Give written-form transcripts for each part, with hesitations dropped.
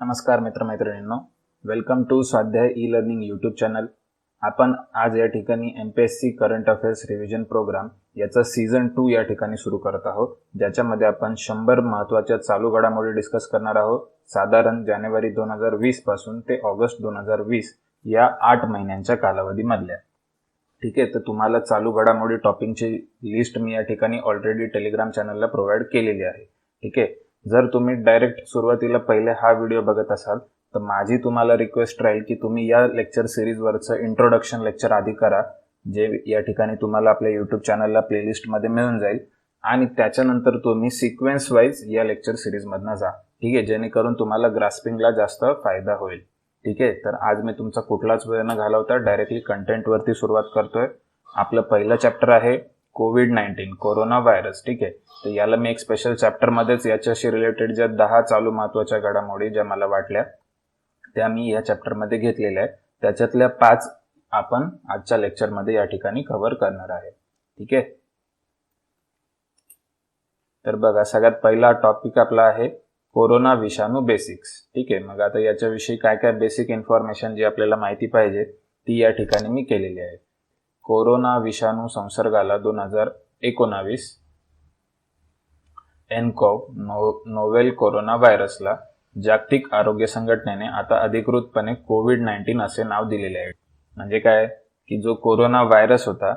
नमस्कार मित्रमैत्रिणींनो, welcome to Swadhyay E learning YouTube channel. आपण आज या ठिकाणी MPSC current affairs revision programme याचा सीझन 2 या ठिकाणी सुरू करत आहोत, ज्याच्यामध्ये आपण 100 महत्त्वाच्या चालू घडामोडी डिस्कस करणार आहोत. साधारण जानेवारी 2020 पासून ते ऑगस्ट 2020 या 8 महिन्यांच्या कालावधीमधल्या. ठीक आहे, तर तुम्हाला चालू घडामोडी टॉपिकची लिस्ट मी या ठिकाणी ऑलरेडी टेलिग्राम चॅनलला प्रोव्हाइड केलेली आहे. ठीक आहे, जर तुम्ही डायरेक्ट सुरुवातीला पहिले हा व्हिडिओ बघत असाल तर माझी तुम्हाला रिक्वेस्ट राहील की तुम्ही या लेक्चर सिरीजवरचं इंट्रोडक्शन लेक्चर आधी करा, जे या ठिकाणी तुम्हाला आपल्या यूट्यूब चॅनलला प्लेलिस्टमध्ये मिळून जाईल, आणि त्याच्यानंतर तुम्ही सिक्वेन्स वाईज या लेक्चर सिरीजमधनं जा. ठीक आहे, जेणेकरून तुम्हाला ग्रास्पिंगला जास्त फायदा होईल. ठीक आहे, तर आज मी तुमचा कुठलाच वेळ न घालवता डायरेक्टली कंटेंटवरती सुरुवात करतोय. आपलं पहिलं चॅप्टर आहे कोविड-19 कोरोना व्हायरस. ठीक आहे, तर याला मी एक स्पेशल चॅप्टरमध्येच याच्याशी रिलेटेड ज्या 10 चालू महत्त्वाच्या घडामोडी ज्या मला वाटल्या त्या मी या चॅप्टरमध्ये घेतलेल्या आहेत. त्याच्यातल्या 5 आपण आजच्या लेक्चरमध्ये या ठिकाणी कव्हर करणार आहे. ठीक आहे, तर बघा, सगळ्यात पहिला टॉपिक आपला आहे कोरोना विषाणू बेसिक्स. ठीक आहे, मग आता याच्याविषयी काय काय बेसिक इन्फॉर्मेशन जी आपल्याला माहिती पाहिजे ती या ठिकाणी मी केलेली आहे. कोरोना विषाणू संसर्गाला 2019 एनकॉव्ह नोवेल कोरोना व्हायरसला जागतिक आरोग्य संघटनेने आता अधिकृतपणे कोविड-19 असे नाव दिलेले आहे. म्हणजे काय की जो कोरोना व्हायरस होता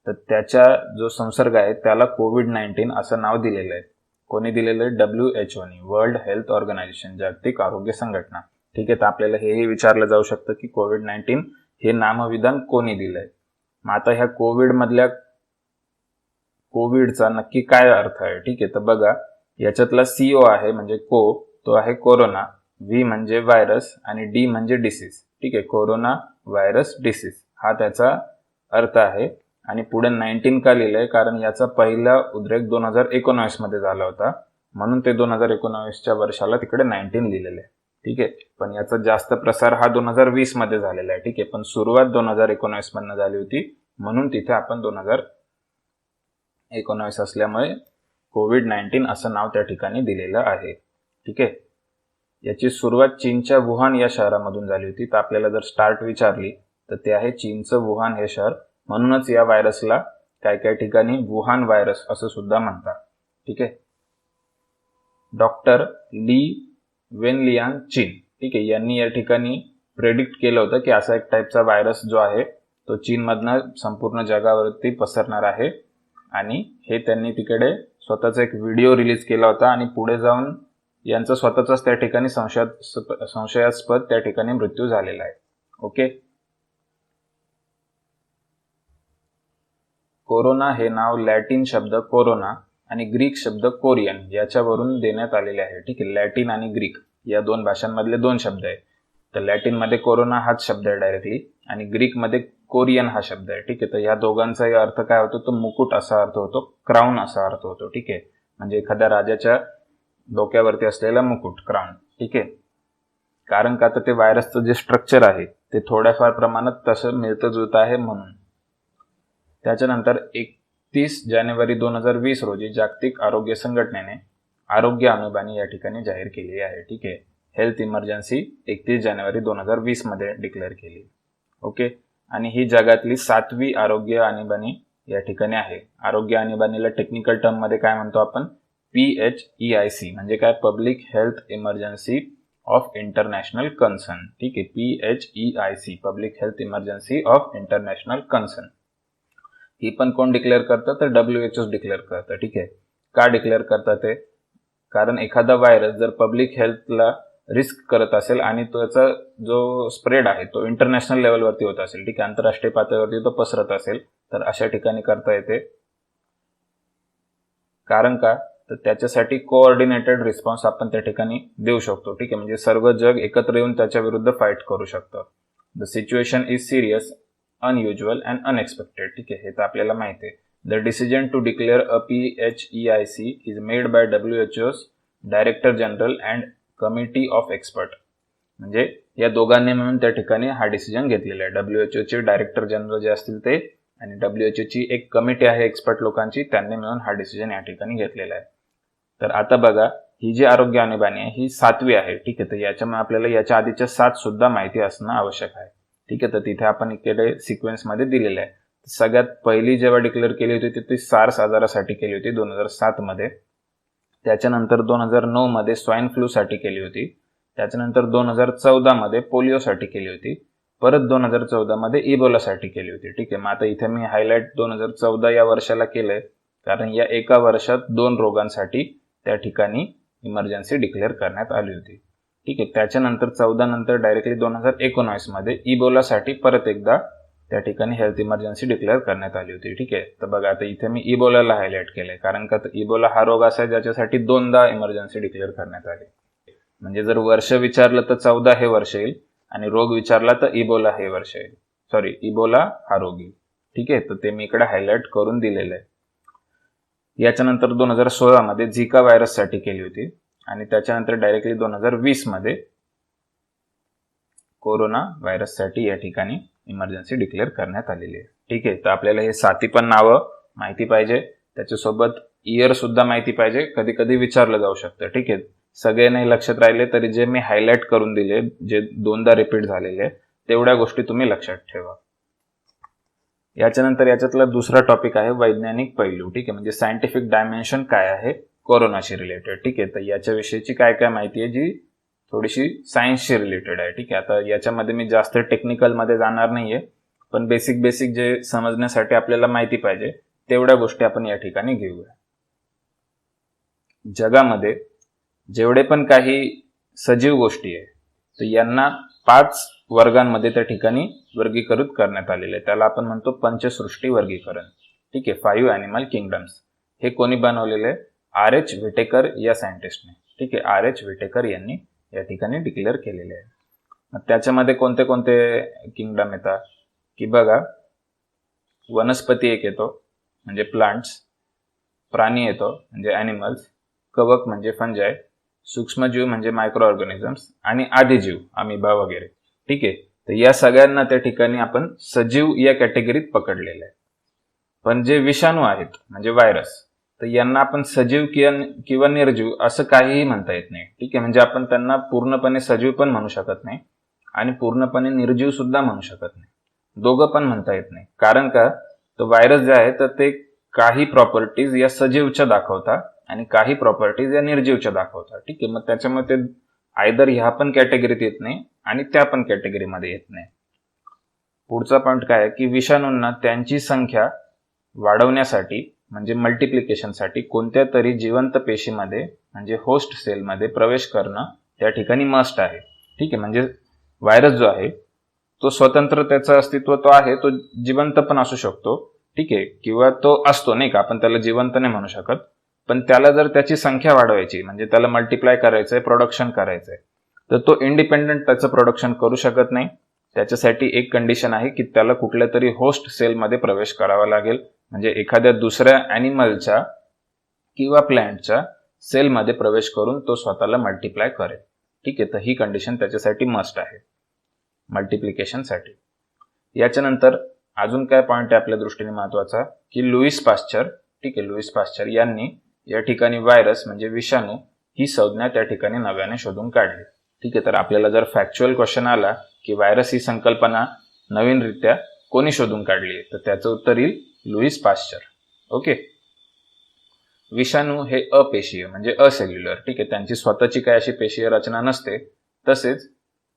तर त्याचा जो संसर्ग आहे त्याला कोविड-19 असं नाव दिलेलं आहे. कोणी दिलेलं आहे? WHO ने, वर्ल्ड हेल्थ ऑर्गनायझेशन, जागतिक आरोग्य संघटना. ठीक आहे, तर आपल्याला हेही विचारलं जाऊ शकतं की कोविड-19 हे नामविधान कोणी दिलंय. मग आता ह्या कोविडचा नक्की काय अर्थ आहे? ठीक आहे, तर बघा, याच्यातला CO आहे म्हणजे तो आहे कोरोना, V म्हणजे व्हायरस आणि D म्हणजे डिसीज. ठीक आहे, कोरोना व्हायरस डिसीज हा त्याचा अर्थ आहे. आणि पुढे 19 का लिहिलंय? कारण याचा पहिला उद्रेक 2019 मध्ये झाला होता, म्हणून ते 2019च्या वर्षाला तिकडे 19 लिहिलेलं आहे. ठीक आहे, पण याचा जास्त प्रसार हा 2020 मध्ये झालेला आहे. ठीक आहे, पण सुरुवात 2019 मधनं झाली होती, म्हणून तिथे आपण 2019 असल्यामुळे कोविड-19 असं नाव त्या ठिकाणी दिलेलं आहे. ठीक आहे, याची सुरुवात चीनच्या वुहान या शहरामधून झाली होती. तर आपल्याला जर स्टार्ट विचारली तर ते आहे चीनचं वुहान हे शहर. म्हणूनच या व्हायरसला काय काय ठिकाणी वुहान व्हायरस असं सुद्धा म्हणतात. ठीक आहे, डॉक्टर ली वेनलियांग चीन, ठीक आहे, यांनी या ठिकाणी प्रेडिक्ट केलं होतं की असा एक टाईपचा व्हायरस जो आहे तो चीनमधनं संपूर्ण जगावरती पसरणार आहे. आणि हे त्यांनी तिकडे स्वतःचा एक व्हिडिओ रिलीज केला होता आणि पुढे जाऊन यांचा स्वतःचाच त्या ठिकाणी संशयास्पद त्या ठिकाणी मृत्यू झालेला आहे. ओके, कोरोना हे नाव लॅटिन शब्द कोरोना आणि ग्रीक शब्द कोरियन याच्यावरून देण्यात आलेले आहे. ठीक आहे, लॅटिन आणि ग्रीक या दोन भाषांमधले 2 शब्द आहेत. तर लॅटिन मध्ये कोरोना हाच शब्द आहे डायरेक्टली, आणि ग्रीक मध्ये कोरियन हा शब्द आहे. ठीक आहे, तर या दोघांचाही अर्थ काय होतो? तो मुकुट असा अर्थ होतो, क्राऊन असा अर्थ होतो. ठीक आहे, म्हणजे एखाद्या राजाच्या डोक्यावरती असलेला मुकुट, क्राऊन. ठीक आहे, कारण का तर ते व्हायरसचं जे स्ट्रक्चर आहे ते थोड्याफार प्रमाणात तसं मिळतं जुळतं आहे म्हणून. त्याच्यानंतर 31 जानेवारी 2020 रोजी जागतिक आरोग्य संघटनेने आरोग्य आणीबाणी या ठिकाणी जाहीर केली आहे. ठीक आहे, हेल्थ इमर्जन्सी 31 जानेवारी 2020 मध्ये डिक्लेअर केली. ओके, आणि ही जगातली 7वी आरोग्य आणीबाणी या ठिकाणी आहे. आरोग्य आणीबाणीला टेक्निकल टर्म मध्ये काय म्हणतो आपण? PHEIC म्हणजे काय? Public health emergency of international concern. ठीक आहे, PHEIC public health emergency of international concern. ही पण कोण डिक्लेअर करतं? तर WHO डिक्लेअर करतं. ठीक आहे, का डिक्लेअर करतात ते? कारण एखादा व्हायरस जर पब्लिक हेल्थला रिस्क करत असेल आणि त्याचा जो स्प्रेड आहे तो इंटरनॅशनल लेवलवरती होत असेल, ठीक आहे, आंतरराष्ट्रीय पातळीवरती तो पसरत असेल, तर अशा ठिकाणी करता येते. कारण का? तर त्याच्यासाठी कोऑर्डिनेटेड रिस्पॉन्स आपण त्या ठिकाणी देऊ शकतो. ठीक आहे, म्हणजे सर्व जग एकत्र येऊन त्याच्या विरुद्ध फाईट करू शकतं. The situation is serious, unusual and unexpected. ठीक आहे, हे तर आपल्याला माहिती आहे. The decision to declare a PHEIC is made by WHO's director general and committee of expert. म्हणजे या दोघांनी मिळून त्या ठिकाणी हा डिसिजन घेतलेला आहे. WHOचे डायरेक्टर जनरल जे असतील ते आणि WHOची एक कमिटी आहे एक्सपर्ट लोकांची, त्यांनी मिळून हा डिसिजन या ठिकाणी घेतलेला आहे. तर आता बघा, ही जी आरोग्य आणीबाणी आहे ही 7वी आहे. ठीक आहे, तर याच्यामुळे आपल्याला याच्या आधीच्या 7 सुद्धा माहिती असणं आवश्यक आहे. ठीक आहे, तर तिथे आपण इकडे सिक्वेन्समध्ये दिलेले आहे. सगळ्यात पहिली जेव्हा डिक्लेअर केली होती ती सार्स आजारासाठी केली होती 2007 मध्ये. त्याच्यानंतर 2009 मध्ये स्वाईन फ्लू साठी केली होती. त्याच्यानंतर 2014 मध्ये पोलिओसाठी केली होती. परत 2014 मध्ये इबोलासाठी केली होती. ठीक आहे, मग आता इथे मी हायलाइट 2014 या वर्षाला केलंय कारण या एका वर्षात 2 रोगांसाठी त्या ठिकाणी इमर्जन्सी डिक्लेअर करण्यात आली होती. ठीक आहे, त्याच्यानंतर 14 नंतर डायरेक्टली 2019 मध्ये इबोलासाठी परत एकदा त्या ठिकाणी हेल्थ इमर्जन्सी डिक्लेअर करण्यात आली होती. ठीक आहे, तर बघा आता इथे मी इबोलाला हायलाइट केलंय कारण का इबोला हा रोग असा आहे ज्याच्यासाठी 2दा इमर्जन्सी डिक्लेअर करण्यात आली. म्हणजे जर वर्ष विचारलं तर 14 हे वर्ष येईल आणि रोग विचारला तर इबोला हे वर्ष येईल. सॉरी, इबोला हा रोग येईल. ठीक आहे, तर ते मी इकडे हायलाइट करून दिलेलं आहे. याच्यानंतर 2016 मध्ये झिका व्हायरससाठी केली होती आणि त्याच्यानंतर डायरेक्टली 2020 मध्ये कोरोना व्हायरससाठी या ठिकाणी इमर्जन्सी डिक्लेअर करण्यात आलेली आहे. ठीक आहे, तर आपल्याला हे 7 पण नावं माहिती पाहिजे, त्याच्यासोबत इयर सुद्धा माहिती पाहिजे. कधी कधी विचारलं जाऊ शकतं. ठीक आहे, सगळे नाही लक्षात राहिले तरी जे मी हायलाइट करून दिले, जे 2दा रिपीट झालेले तेवढ्या गोष्टी तुम्ही लक्षात ठेवा. याच्यानंतर याच्यातला दुसरा टॉपिक आहे वैज्ञानिक पैलू. ठीक आहे, म्हणजे सायंटिफिक डायमेन्शन काय आहे कोरोनाशी रिलेटेड. ठीक आहे, तर याच्याविषयीची काय काय माहिती आहे जी थोडीशी सायन्सशी रिलेटेड आहे. ठीक आहे, आता याच्यामध्ये मी जास्त टेक्निकलमध्ये जाणार नाहीये, पण बेसिक जे समजण्यासाठी आपल्याला माहिती पाहिजे तेवढ्या गोष्टी आपण या ठिकाणी घेऊया. जगामध्ये जेवढे पण काही सजीव गोष्टी आहे तर यांना 5 वर्गांमध्ये त्या ठिकाणी वर्गीकृत करण्यात आलेले आहे. त्याला आपण म्हणतो पंचसृष्टी वर्गीकरण. ठीक आहे, 5 ॲनिमल किंगडम्स. हे कोणी बनवलेले आहे? R.H. व्हिटेकर या सायंटिस्टने. ठीक आहे, R.H. व्हिटेकर यांनी या ठिकाणी डिक्लेअर केलेले आहे. मग त्याच्यामध्ये कोणते कोणते किंगडम येतात की बघा, वनस्पती एक येतो म्हणजे प्लांट्स, प्राणी येतो म्हणजे ॲनिमल्स, कवक म्हणजे फंजाय, सूक्ष्मजीव म्हणजे मायक्रो ऑर्गॅनिझम्स आणि आदिजीव अमिबा वगैरे. ठीक आहे, तर या सगळ्यांना त्या ठिकाणी आपण सजीव या कॅटेगरीत पकडलेलं आहे. पण जे विषाणू आहेत म्हणजे व्हायरस, तर यांना आपण सजीव किंवा निर्जीव असं काहीही म्हणता येत नाही. ठीक आहे, म्हणजे आपण त्यांना पूर्णपणे सजीव पण म्हणू शकत नाही आणि पूर्णपणे निर्जीव सुद्धा म्हणू शकत नाही. दोघं पण म्हणता येत नाही. कारण का, तर व्हायरस जे आहे तर ते काही प्रॉपर्टीज या सजीवच्या दाखवतात आणि काही प्रॉपर्टीज या निर्जीवच्या दाखवतात. ठीक आहे, मग त्याच्यामुळे ते आयदर ह्या पण कॅटेगरीत येत नाही आणि त्या पण कॅटेगरीमध्ये येत नाही. पुढचा पॉईंट काय आहे की विषाणूंना त्यांची संख्या वाढवण्यासाठी म्हणजे मल्टिप्लिकेशनसाठी कोणत्या तरी जिवंत पेशीमध्ये म्हणजे होस्ट सेलमध्ये प्रवेश करणं त्या ठिकाणी मस्ट आहे. ठीक आहे, म्हणजे व्हायरस जो आहे तो स्वतंत्र त्याचं अस्तित्व तो आहे, तो जिवंत पण असू शकतो. ठीक आहे, किंवा तो असतो नाही का, आपण त्याला जिवंत नाही म्हणू शकत, पण त्याला जर त्याची संख्या वाढवायची म्हणजे त्याला मल्टिप्लाय करायचंय, प्रोडक्शन करायचंय, तर तो इंडिपेंडंट त्याचं प्रोडक्शन करू शकत नाही. त्याच्यासाठी एक कंडिशन आहे की त्याला कुठल्या तरी होस्ट सेलमध्ये प्रवेश करावा लागेल, म्हणजे एखाद्या दुसऱ्या ॲनिमलच्या किंवा प्लॅन्टच्या सेलमध्ये प्रवेश करून तो स्वतःला मल्टिप्लाय करेल. ठीक आहे, तर ही कंडिशन त्याच्यासाठी मस्ट आहे मल्टिप्लिकेशनसाठी. याच्यानंतर अजून काय पॉईंट आहे आपल्या दृष्टीने महत्वाचा की लुईस पाश्चर. ठीक आहे, लुईस पाश्चर यांनी या ठिकाणी व्हायरस म्हणजे विषाणू ही संज्ञा त्या ठिकाणी नव्याने शोधून काढली. ठीक आहे, तर आपल्याला जर फॅक्च्युअल क्वेश्चन आला की व्हायरस ही संकल्पना नवीनरित्या कोणी शोधून काढली तर त्याचं उत्तर येईल लुईस पाश्चर. ओके, विषाणू हे अपेशीय म्हणजे असेल्युलर. ठीक आहे, त्यांची स्वतःची काय अशी पेशीय रचना नसते. तसेच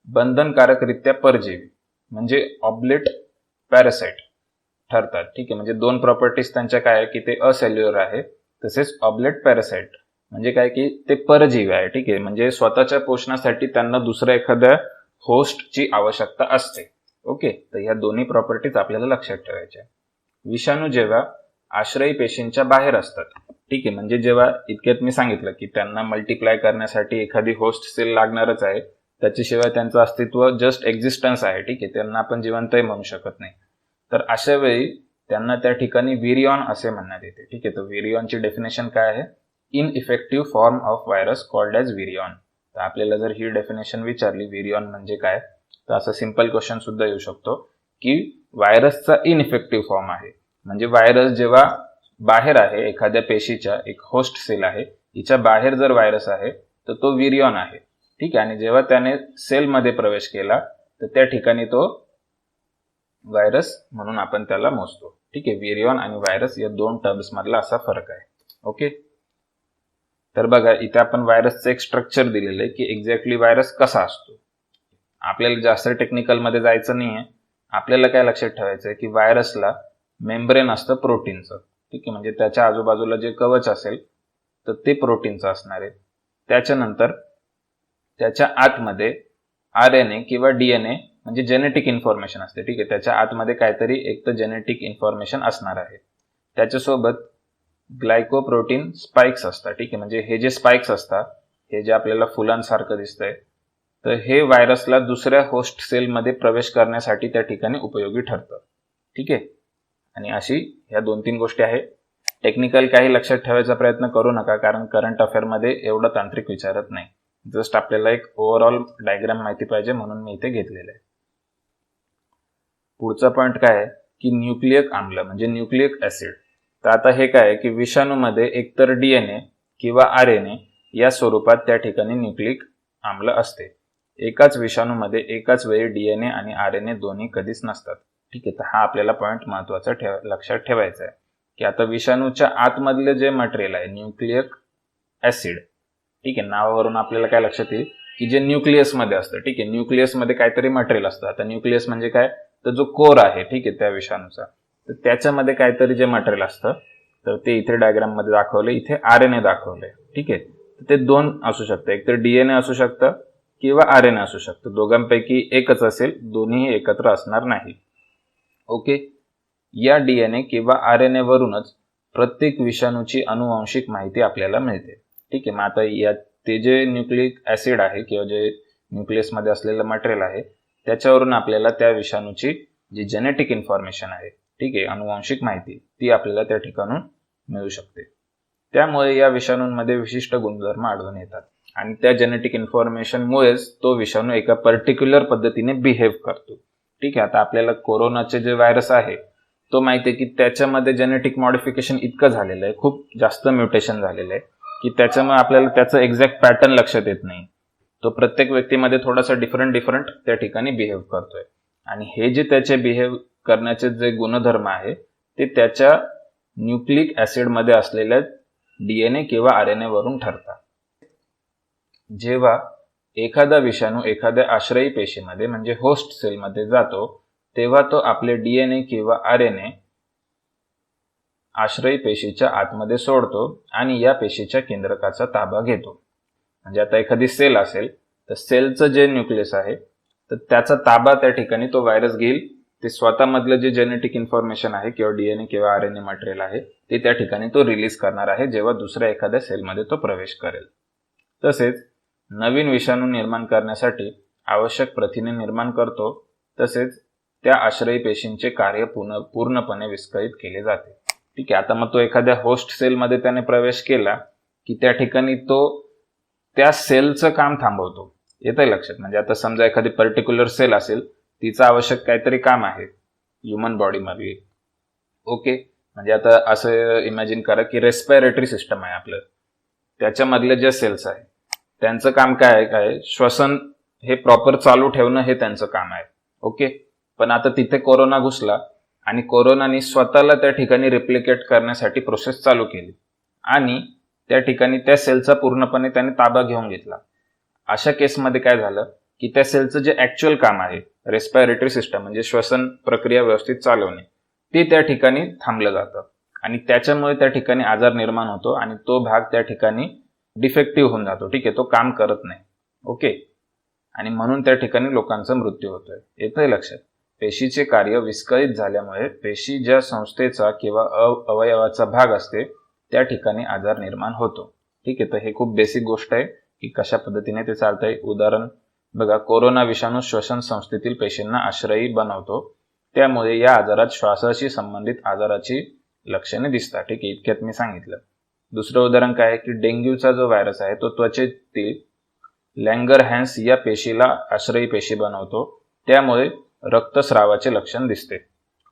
बंधनकारकरित्या परजीवी म्हणजे ऑब्लेट पॅरासाइट ठरतात. ठीक आहे, म्हणजे 2 प्रॉपर्टीज त्यांच्या काय आहे की ते असेल्युलर आहे, तसेच ऑब्लेट पॅरासाइट म्हणजे काय की ते परजीवी आहे. ठीक आहे, म्हणजे स्वतःच्या पोषणासाठी त्यांना दुसऱ्या एखाद्या होस्टची आवश्यकता असते. ओके, तर ह्या दोन्ही प्रॉपर्टीज आपल्याला लक्षात ठेवायच्या. विषाणू जेव्हा आश्रयी पेशींच्या बाहेर असतात, ठीक आहे, म्हणजे जेव्हा इतक्यात मी सांगितलं की त्यांना मल्टिप्लाय करण्यासाठी एखादी होस्ट सेल लागणारच आहे, त्याच्याशिवाय त्यांचं अस्तित्व जस्ट एक्झिस्टन्स आहे. ठीक आहे, त्यांना आपण जिवंतही म्हणू शकत नाही. तर अशा वेळी त्यांना त्या ठिकाणी व्हिरियॉन असे म्हणण्यात येते. ठीक आहे, तर व्हिरियॉनची डेफिनेशन काय आहे? Ineffective form of virus called as virion. तर आपल्याला जर ही डेफिनेशन विचारली व्हिरियॉन म्हणजे काय, तर असं सिंपल क्वेश्चन सुद्धा येऊ शकतो की व्हायरसचा इनइफेक्टिव्ह फॉर्म आहे, म्हणजे व्हायरस जेव्हा बाहेर आहे एखाद्या पेशीच्या, एक होस्ट सेल आहे हिच्या बाहेर जर व्हायरस आहे तर तो विरियॉन आहे, ठीक आहे. आणि जेव्हा त्याने सेलमध्ये प्रवेश केला तर त्या ठिकाणी तो व्हायरस म्हणून आपण त्याला मोजतो, ठीक आहे. विरियॉन आणि व्हायरस या दोन टर्म्स मधला असा फरक आहे. ओके, तर बघा इथे आपण व्हायरसचं एक स्ट्रक्चर दिलेलं आहे की एक्झॅक्टली व्हायरस कसा असतो. आपल्याला जास्त टेक्निकल मध्ये जायचं नाहीये. आपल्याला काय लक्षात ठेवायचं आहे की व्हायरसला मेम्ब्रेन असतं प्रोटीनचं, ठीक आहे. म्हणजे त्याच्या आजूबाजूला जे कवच असेल तर ते प्रोटीनचं असणार आहे. त्याच्यानंतर त्याच्या आतमध्ये RNA किंवा DNA म्हणजे जेनेटिक इन्फॉर्मेशन असते, ठीक आहे. त्याच्या आतमध्ये काहीतरी एक तर जेनेटिक इन्फॉर्मेशन असणार आहे. त्याच्यासोबत ग्लायकोप्रोटीन स्पाइक्स असतात, ठीक आहे. म्हणजे हे जे स्पाइक्स असतात, हे जे आपल्याला फुलांसारखं दिसतंय, तर हे व्हायरसला दुसऱ्या होस्ट सेलमध्ये प्रवेश करण्यासाठी त्या ठिकाणी उपयोगी ठरतं, ठीक आहे. आणि अशी ह्या 2-3 गोष्टी आहेत. टेक्निकल काही लक्षात ठेवायचा प्रयत्न करू नका, कारण करंट अफेअरमध्ये एवढं तांत्रिक विचारत नाही. जस्ट आपल्याला एक ओव्हरऑल डायग्राम माहिती पाहिजे म्हणून मी इथे घेतलेलं आहे. पुढचा पॉइंट काय आहे की न्यूक्लिक आम्ल म्हणजे न्यूक्लिक ऍसिड. तर आता हे काय आहे की विषाणूमध्ये एकतर DNA किंवा RNA या स्वरूपात त्या ठिकाणी न्यूक्लिक आम्ल असते. एकाच विषाणूमध्ये एकाच वेळी DNA आणि RNA दोन्ही कधीच नसतात, ठीक आहे. तर हा आपल्याला पॉइंट महत्वाचा लक्षात ठेवायचा आहे की आता विषाणूच्या आतमधले जे मटेरियल आहे न्यूक्लिक ऍसिड, ठीक आहे. नावावरून आपल्याला काय लक्षात येईल की जे न्यूक्लियस मध्ये असतं, ठीक आहे. न्यूक्लियस मध्ये काहीतरी मटेरियल असतं. आता न्यूक्लियस म्हणजे काय, तर जो कोर आहे, ठीक आहे, त्या विषाणूचा, तर त्याच्यामध्ये काहीतरी जे मटेरियल असतं, तर ते इथे डायग्राम मध्ये दाखवले, इथे RNA दाखवले, ठीक आहे. ते दोन असू शकतं, एक तर DNA असू शकतं किंवा RNA असू शकतं. दोघांपैकी एकच असेल, दोन्ही एकत्र असणार नाही. ओके, या DNA किंवा RNA वरूनच प्रत्येक विषाणूची अनुवांशिक माहिती आपल्याला मिळते, ठीक आहे. मग आता या ते जे न्यूक्लिक ऍसिड आहे किंवा जे न्यूक्लियस मध्ये असलेलं मटेरियल आहे त्याच्यावरून आपल्याला त्या विषाणूची जी जेनेटिक इन्फॉर्मेशन आहे, ठीक आहे, अनुवांशिक माहिती, ती आपल्याला त्या ठिकाणून मिळू शकते. त्यामुळे या विषाणूंमध्ये विशिष्ट गुणधर्म आढळून येतात आणि त्या जेनेटिक इन्फॉर्मेशनमुळेच तो विषाणू एका पर्टिक्युलर पद्धतीने बिहेव्ह करतो, ठीक आहे. आता आपल्याला कोरोनाचे जे व्हायरस आहे तो माहिती आहे की त्याच्यामध्ये जेनेटिक मॉडिफिकेशन इतकं झालेलं आहे, खूप जास्त म्युटेशन झालेलं आहे की त्याच्यामुळे आपल्याला त्याचं एक्झॅक्ट पॅटर्न लक्षात येत नाही. तो प्रत्येक व्यक्तीमध्ये थोडासा डिफरंट त्या ठिकाणी बिहेव्ह करतोय आणि हे जे त्याचे बिहेव्ह करण्याचे जे गुणधर्म आहे ते त्याच्या न्यूक्लिक ऍसिड मध्ये असलेल्या DNA किंवा RNA वरून ठरतात. जेव्हा एखादा विषाणू एखाद्या आश्रयी पेशीमध्ये म्हणजे होस्ट सेलमध्ये जातो तेव्हा तो आपले DNA किंवा RNA आश्रयी पेशीच्या आतमध्ये सोडतो आणि या पेशीच्या केंद्रकाचा ताबा घेतो. म्हणजे आता एखादी सेल असेल तर सेलचं जे न्यूक्लियस आहे तर त्याचा ताबा त्या ठिकाणी तो व्हायरस घेईल. ते स्वतःमधलं जे जेनेटिक इन्फॉर्मेशन आहे किंवा DNA किंवा RNA मटेरियल आहे ते त्या ठिकाणी तो रिलीज करणार आहे जेव्हा दुसऱ्या एखाद्या सेलमध्ये तो प्रवेश करेल. तसेच नवीन विषाणू निर्माण करण्यासाठी आवश्यक प्रथिने निर्माण करतो. तसेच त्या आश्रयी पेशींचे कार्य पूर्णपणे विस्कळीत केले जाते, ठीक आहे. आता मग तो एखाद्या होस्ट सेलमध्ये त्याने प्रवेश केला की त्या ठिकाणी तो त्या सेलचं काम थांबवतो. येतंय लक्षात? म्हणजे आता समजा एखादी पर्टिक्युलर सेल असेल, तिचं आवश्यक काहीतरी काम आहे ह्युमन बॉडीमध्ये, ओके. म्हणजे आता असं इमॅजिन करा की रेस्पिरेटरी सिस्टम आहे आपलं, त्याच्यामधले जे सेल्स आहे त्यांचं काम काय आहे, श्वसन हे प्रॉपर चालू ठेवणं हे त्यांचं काम आहे, ओके. पण आता तिथे कोरोना घुसला आणि कोरोनाने स्वतःला त्या ठिकाणी रिप्लिकेट करण्यासाठी प्रोसेस चालू केली आणि त्या ठिकाणी त्या सेलचा पूर्णपणे त्याने ताबा घेऊन घेतला. अशा केसमध्ये काय झालं की त्या सेलचं जे ऍक्च्युअल काम आहे रेस्पिरेटरी सिस्टम म्हणजे श्वसन प्रक्रिया व्यवस्थित चालवणे, ते त्या ठिकाणी थांबलं जातं आणि त्याच्यामुळे त्या ठिकाणी आजार निर्माण होतो आणि तो भाग त्या ठिकाणी डिफेक्टिव्ह होऊन जातो, ठीक आहे. तो काम करत नाही, ओके. आणि म्हणून त्या ठिकाणी लोकांचा मृत्यू होतोय. येतंय लक्षात? पेशीचे कार्य विस्कळीत झाल्यामुळे पेशी ज्या संस्थेचा किंवा अवयवाचा भाग असते त्या ठिकाणी आजार निर्माण होतो, ठीक आहे. तर हे खूप बेसिक गोष्ट आहे की कशा पद्धतीने ते चालतंय. उदाहरण बघा, कोरोना विषाणू श्वसन संस्थेतील पेशींना आश्रयी बनवतो, त्यामुळे या आजारात श्वासाशी संबंधित आजाराची लक्षणे दिसतात, ठीक आहे. इतक्यात मी सांगितलं. दुसरं उदाहरण काय आहे की डेंग्यूचा जो व्हायरस आहे तो त्वचेतील लँगरहॅन्स या पेशीला आश्रयी पेशी बनवतो, त्यामुळे रक्तस्रावाचे लक्षण दिसते,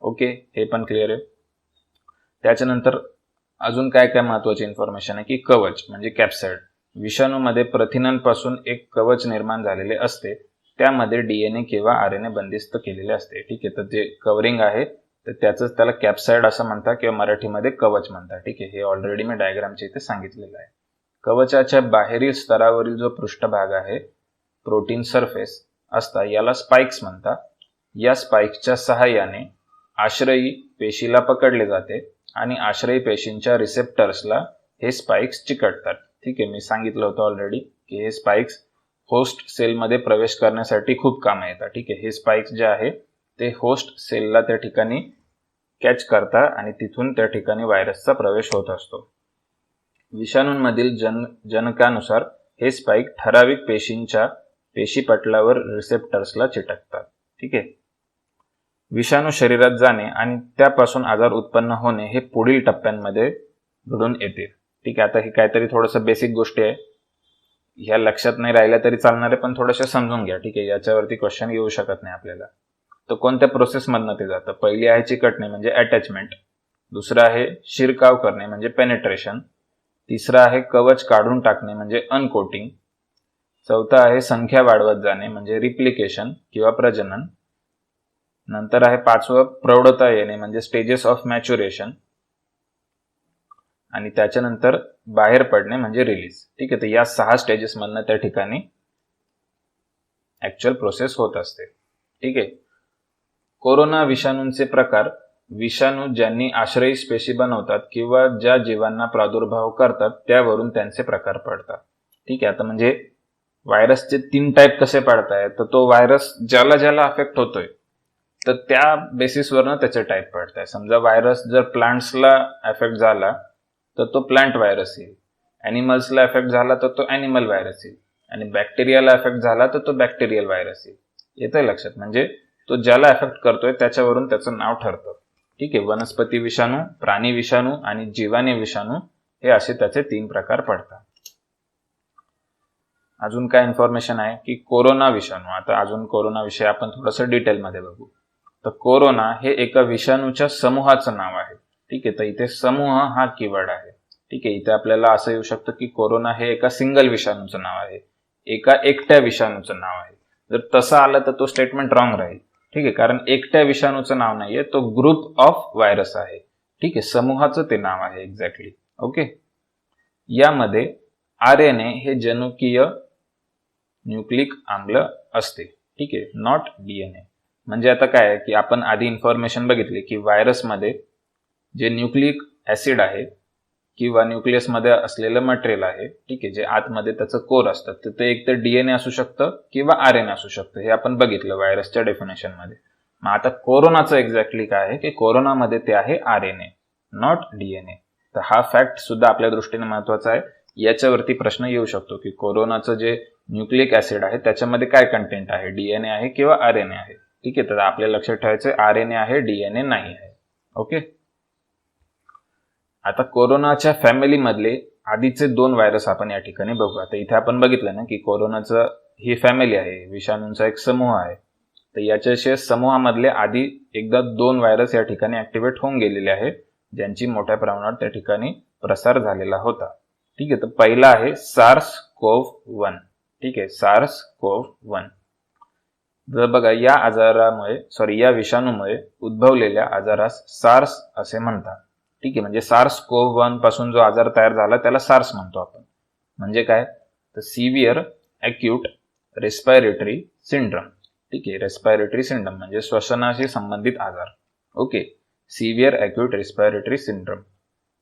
ओके. हे पण क्लिअर आहे. त्याच्यानंतर अजून काय काय महत्वाची इन्फॉर्मेशन आहे की कवच म्हणजे कॅप्साइड. विषाणूमध्ये प्रथिनांपासून एक कवच निर्माण झालेले असते, त्यामध्ये DNA किंवा RNA बंदिस्त केलेले असते. ठीक आहे, तर जे कवरिंग आहे तर त्याच त्याला कॅप्साइड असं म्हणतात किंवा मराठीमध्ये कवच म्हणतात. ठीक आहे, हे ऑलरेडी मी डायग्रामच्या इथे सांगितलेलं आहे. कवचाच्या बाहेरील स्तरावरील जो पृष्ठभाग आहे, प्रोटीन सरफेस असता, याला स्पाइक्स म्हणतात. या स्पाइक्सच्या सहाय्याने आश्रयी पेशीला पकडले जाते आणि आश्रयी पेशींच्या रिसेप्टर्सला हे स्पाइक्स चिकटतात. ठीक आहे, मी सांगितलं होतं ऑलरेडी की हे स्पाइक्स होस्ट सेलमध्ये प्रवेश करण्यासाठी खूप कामं येतात. ठीक आहे, हे स्पाइक्स जे आहे ते होस्ट सेलला त्या ठिकाणी कॅच करतात आणि तिथून त्या ठिकाणी व्हायरसचा प्रवेश होत असतो. विषाणूंमधील जनकानुसार हे स्पाइक ठराविक पेशींच्या पेशीपटलावर रिसेप्टर्सला चिटकतात. ठीक आहे, विषाणू शरीरात जाणे आणि त्यापासून आजार उत्पन्न होणे हे पुढील टप्प्यांमध्ये घडून येते. ठीक आहे, आता हे काहीतरी थोडंसं बेसिक गोष्टी आहे, ह्या लक्षात नाही राहिल्या तरी चालणार आहे, पण थोडंसं समजून घ्या. ठीक आहे, याच्यावरती क्वेश्चन येऊ शकत नाही आपल्याला. तर कोणत्या प्रोसेसमधनं ते जातं? पहिली आहे चिकटणे म्हणजे अटॅचमेंट, दुसरं आहे शिरकाव करणे म्हणजे पेनेट्रेशन, तिसरं आहे कवच काढून टाकणे म्हणजे अनकोटिंग, चौथं आहे संख्या वाढवत जाणे म्हणजे रिप्लिकेशन किंवा प्रजनन, नंतर आहे पाचवं प्रौढता येणे म्हणजे स्टेजेस ऑफ मॅच्युरेशन, आणि त्याच्यानंतर बाहेर पडणे म्हणजे रिलीज. ठीक आहे, तर या 6 स्टेजेस मधनं त्या ठिकाणी ऍक्च्युअल प्रोसेस होत असते. ठीक आहे, कोरोना विषाणूंचे प्रकार. विषाणू ज्यांनी आश्रयी पेशी बनवतात किंवा ज्या जीवांना प्रादुर्भाव करतात त्यावरून त्यांचे प्रकार पडतात. ठीक आहे, आता म्हणजे व्हायरसचे 3 टाईप कसे पडतायत, तर तो व्हायरस ज्याला ज्याला अफेक्ट होतोय तर त्या बेसिसवरनं त्याचे टाईप पडताय. समजा व्हायरस जर प्लांट्सला अफेक्ट झाला तर तो प्लांट व्हायरस येईल, ॲनिमल्सला अफेक्ट झाला तर तो ॲनिमल व्हायरस येईल, आणि बॅक्टेरियाला अफेक्ट झाला तर तो बॅक्टेरियल व्हायरस येईल. येतंय लक्षात? म्हणजे तो ज्याला अफेक्ट करतोय त्याच्यावरून त्याचं नाव ठरतं. ठीक आहे, वनस्पती विषाणू, प्राणी विषाणू आणि जीवाणू विषाणू हे असे त्याचे 3 प्रकार पडतात. अजून काय इन्फॉर्मेशन आहे की कोरोना विषाणू. आता अजून कोरोना विषयी आपण थोडंसं डिटेलमध्ये बघू. तर कोरोना हे एका विषाणूच्या समूहाचं नाव आहे. ठीक आहे, तर इथे समूह हा कीवर्ड आहे. ठीक आहे, इथे आपल्याला असं येऊ शकतं की कोरोना हे एका सिंगल विषाणूचं नाव आहे, एका एकट्या विषाणूचं नाव आहे. जर तसं आलं तर तो स्टेटमेंट रॉंग राहील. ठीक आहे, कारण एकट्या विषाणूचं नाव नाहीये, तो ग्रुप ऑफ व्हायरस आहे. ठीक आहे, समूहाचं ते नाव आहे एक्झॅक्टली. ओके, यामध्ये RNA हे जनुकीय न्यूक्लिक आम्ल असते. ठीक आहे, नॉट DNA. म्हणजे आता काय आहे की आपण आधी इन्फॉर्मेशन बघितली की व्हायरसमध्ये जे न्यूक्लिक ऍसिड आहे किंवा न्यूक्लियसमध्ये असलेलं मटेरियल आहे, ठीक आहे, जे आतमध्ये त्याचं कोर असतं, तर ते एक तर DNA असू शकतं किंवा RNA असू शकतं. हे आपण बघितलं व्हायरसच्या डेफिनेशनमध्ये. मग आता कोरोनाचं एक्झॅक्टली काय आहे की कोरोनामध्ये ते आहे RNA, नॉट DNA. तर हा फॅक्ट सुद्धा आपल्या दृष्टीने महत्वाचा आहे. याच्यावरती प्रश्न येऊ शकतो की कोरोनाचं जे न्यूक्लिक ऍसिड आहे त्याच्यामध्ये काय कंटेंट आहे, DNA आहे किंवा RNA आहे. ठीक आहे, तर आपल्याला लक्षात ठेवायचं RNA आहे, DNA नाही आहे. ओके, आता कोरोनाच्या फॅमिलीमधले आधीचे 2 व्हायरस आपण या ठिकाणी बघू. आता इथे आपण बघितलं ना की कोरोनाचं ही फॅमिली आहे, विषाणूंचा एक समूह आहे. तर याच्याशी समूहामधले आधी एकदा 2 व्हायरस या ठिकाणी ऍक्टिव्हेट होऊन गेलेले आहेत, ज्यांची मोठ्या प्रमाणात त्या ठिकाणी प्रसार झालेला होता. ठीक आहे, तर पहिला आहे SARS-CoV-1. ठीक आहे, SARS-CoV-1. जर बघा या विषाणूमुळे उद्भवलेल्या आजारास सार्स असे म्हणतात. ठीक आहे, म्हणजे SARS-CoV-1 पासून जो आजार तयार झाला त्याला सार्स म्हणतो आपण. म्हणजे काय, तर सिव्हिअर अॅक्यूट रेस्पिरेटरी सिंड्रम. ठीक आहे, रेस्पिरेटरी सिंड्रम म्हणजे श्वसनाशी संबंधित आजार. Okay, severe acute respiratory syndrome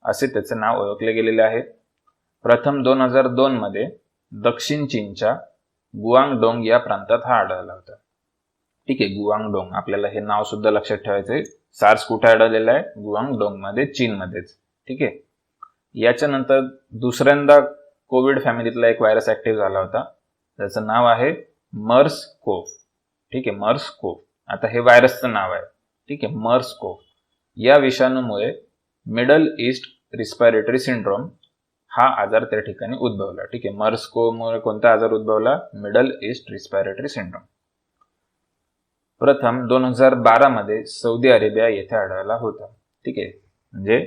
असे त्याचे नाव ओळखले गेलेले आहे. प्रथम 2002 मध्ये दक्षिण चीनच्या गुआंगडोंग या प्रांतात हा आढळला होता. ठीक आहे, गुआंगडोंग, आपल्याला हे नाव सुद्धा लक्षात ठेवायचंय. सार्स कुठे आढळलेला आहे, गुआंगडोंग मध्ये, चीनमध्येच. ठीक आहे, याच्यानंतर दुसऱ्यांदा कोविड फॅमिलीतला एक व्हायरस ऍक्टिव्ह झाला होता, त्याचं नाव आहे मर्स-कोव्ह. ठीक आहे, मर्स-कोव्ह. आता हे व्हायरसचं नाव आहे. ठीक आहे, मर्स-कोव्ह. या विषाणूमुळे मिडल ईस्ट रिस्पिरेटरी सिंड्रोम हा आजार त्या ठिकाणी उद्भवला. ठीक आहे, मर्स-कोव्हमुळे कोणता आजार उद्भवला, मिडल ईस्ट रिस्पिरेटरी सिंड्रोम. प्रथम 2012 मध्ये सौदी अरेबिया येथे आढळला होता. ठीक आहे, म्हणजे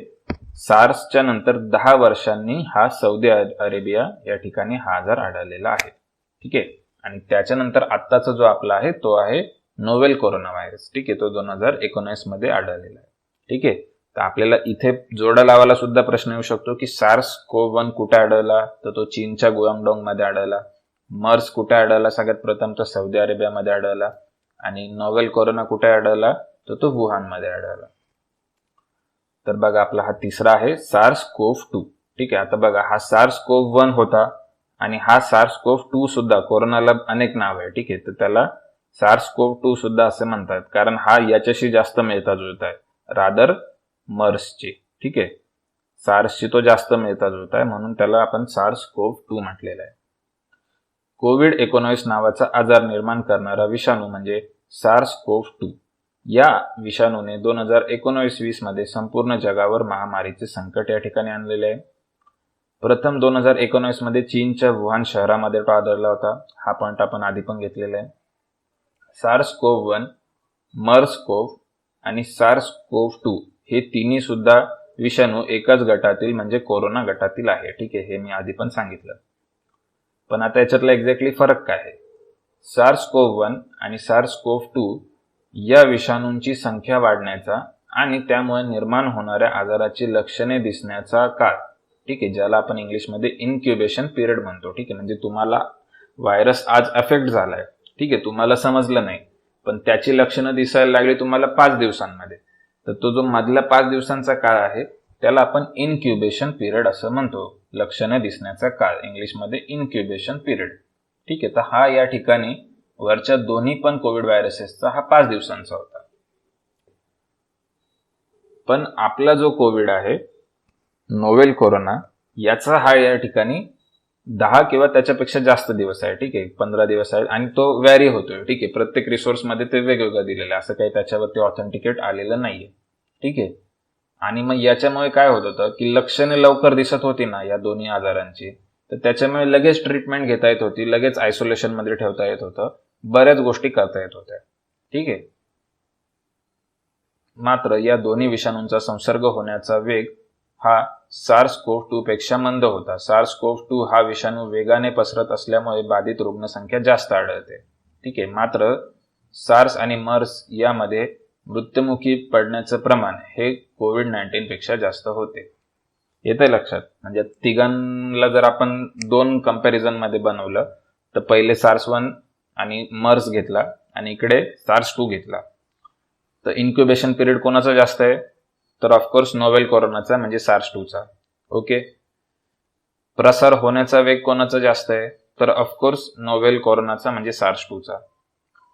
सार्सच्या नंतर 10 वर्षांनी हा सौदी अरेबिया या ठिकाणी हा आजार आढळलेला आहे. ठीक आहे. आणि त्याच्यानंतर आत्ताचा जो आपला आहे तो आहे नोवेल कोरोना व्हायरस. ठीक आहे. तो 2019 मध्ये आढळलेला आहे. ठीक आहे. तर आपल्याला इथे जोडा लावायला सुद्धा प्रश्न येऊ शकतो की SARS-CoV-1 कुठे आढळला, तर तो चीनच्या गुआंगडोंग मध्ये आढळला. मर्स कुठे आढळला, सगळ्यात प्रथम तर सौदी अरेबियामध्ये आढळला. आणि नोवेल कोरोना कुठे आढळला, तर तो वुहान मध्ये आढळला. तर बघा आपला हा तिसरा आहे SARS-CoV-2. ठीक आहे. आता बघा हा SARS-CoV-1 होता आणि हा SARS-CoV-2 सुद्धा, कोरोनाला अनेक नाव आहे. ठीक आहे. तर त्याला SARS-CoV-2 सुद्धा असे म्हणतात कारण हा याच्याशी जास्त मिळता जुळता आहे रादर मर्सची. ठीक आहे. सार्सची तो जास्त मिळता जुळता आहे म्हणून त्याला आपण SARS-CoV-2 म्हटलेला आहे. COVID-19 नावाचा आजार निर्माण करणारा विषाणू म्हणजे SARS-CoV-2. या विषाणूने 2019-20 मध्ये संपूर्ण जगावर महामारीचे संकट या ठिकाणी आणलेले आहे. प्रथम 2019 मध्ये चीनच्या वुहान शहरामध्ये तो आढळला होता. हा पॉइंट आपण आधी पण घेतलेला आहे. SARS-CoV-1, MERS-CoV आणि SARS-CoV-2 हे तिन्ही सुद्धा विषाणू एकाच गटातील म्हणजे कोरोना गटातील आहे. ठीक आहे. हे मी आधी पण सांगितलं. पण आता याच्यातला एक्झॅक्टली फरक काय आहे? SARS-CoV-1 आणि SARS-CoV-2 या विषाणूंची संख्या वाढण्याचा आणि त्यामुळे निर्माण होणाऱ्या आजाराची लक्षणे दिसण्याचा काळ, ठीक आहे, ज्याला आपण इंग्लिशमध्ये इन्क्युबेशन पिरियड म्हणतो. ठीक आहे. म्हणजे तुम्हाला व्हायरस आज अफेक्ट झालाय, ठीक आहे, तुम्हाला समजलं नाही, पण त्याची लक्षणं दिसायला लागली तुम्हाला 5 दिवसांमध्ये, तर तो जो मधला 5 दिवसांचा काळ आहे त्याला आपण इन्क्युबेशन पिरियड असं म्हणतो. लक्षणं दिसण्याचा काळ, इंग्लिशमध्ये इन्क्युबेशन पिरियड. ठीक आहे. तर हा या ठिकाणी वरच्या दोन्ही पण कोविड व्हायरसेसचा हा 5 दिवसांचा होता. पण आपला जो कोविड आहे नोवेल कोरोना, याचा हा या ठिकाणी 10 किंवा त्याच्यापेक्षा जास्त दिवस आहे. ठीक आहे. 15 दिवस आहे आणि तो व्हॅरी होतोय. ठीक आहे. प्रत्येक रिसोर्समध्ये ते वेगवेगळं दिलेलं आहे. असं काही त्याच्यावरती ऑथेंटिकेट आलेलं नाहीये. ठीक आहे. आणि मग याच्यामुळे काय होत होतं की लक्षणे लवकर दिसत होती ना या दोन्ही आजारांची, तर त्याच्यामुळे लगेच ट्रीटमेंट घेता येत होती, लगेच आयसोलेशन मध्ये ठेवता येत होतं, बऱ्याच गोष्टी करता येत होत्या. ठीक आहे. मात्र या दोन्ही विषाणूंचा संसर्ग होण्याचा वेग हा SARS-CoV-2 पेक्षा मंद होता. SARS-CoV-2 हा विषाणू वेगाने पसरत असल्यामुळे बाधित रुग्णसंख्या जास्त आढळते. ठीक आहे. मात्र SARS आणि MERS यामध्ये मृत्युमुखी पडण्याचं प्रमाण हे COVID-19 पेक्षा जास्त होते. येते लक्षात? म्हणजे तिघांना जर आपण 2 कंपॅरिझन मध्ये बनवलं तर पहिले SARS-1 आणि MERS घेतला आणि इकडे SARS-2 घेतला, तर इन्क्युबेशन पिरियड कोणाचा जास्त आहे? तर ऑफकोर्स नोवेल कोरोनाचा म्हणजे SARS-2चा. ओके. प्रसार होण्याचा वेग कोणाचा जास्त आहे? तर ऑफकोर्स नोवेल कोरोनाचा म्हणजे SARS-2चा.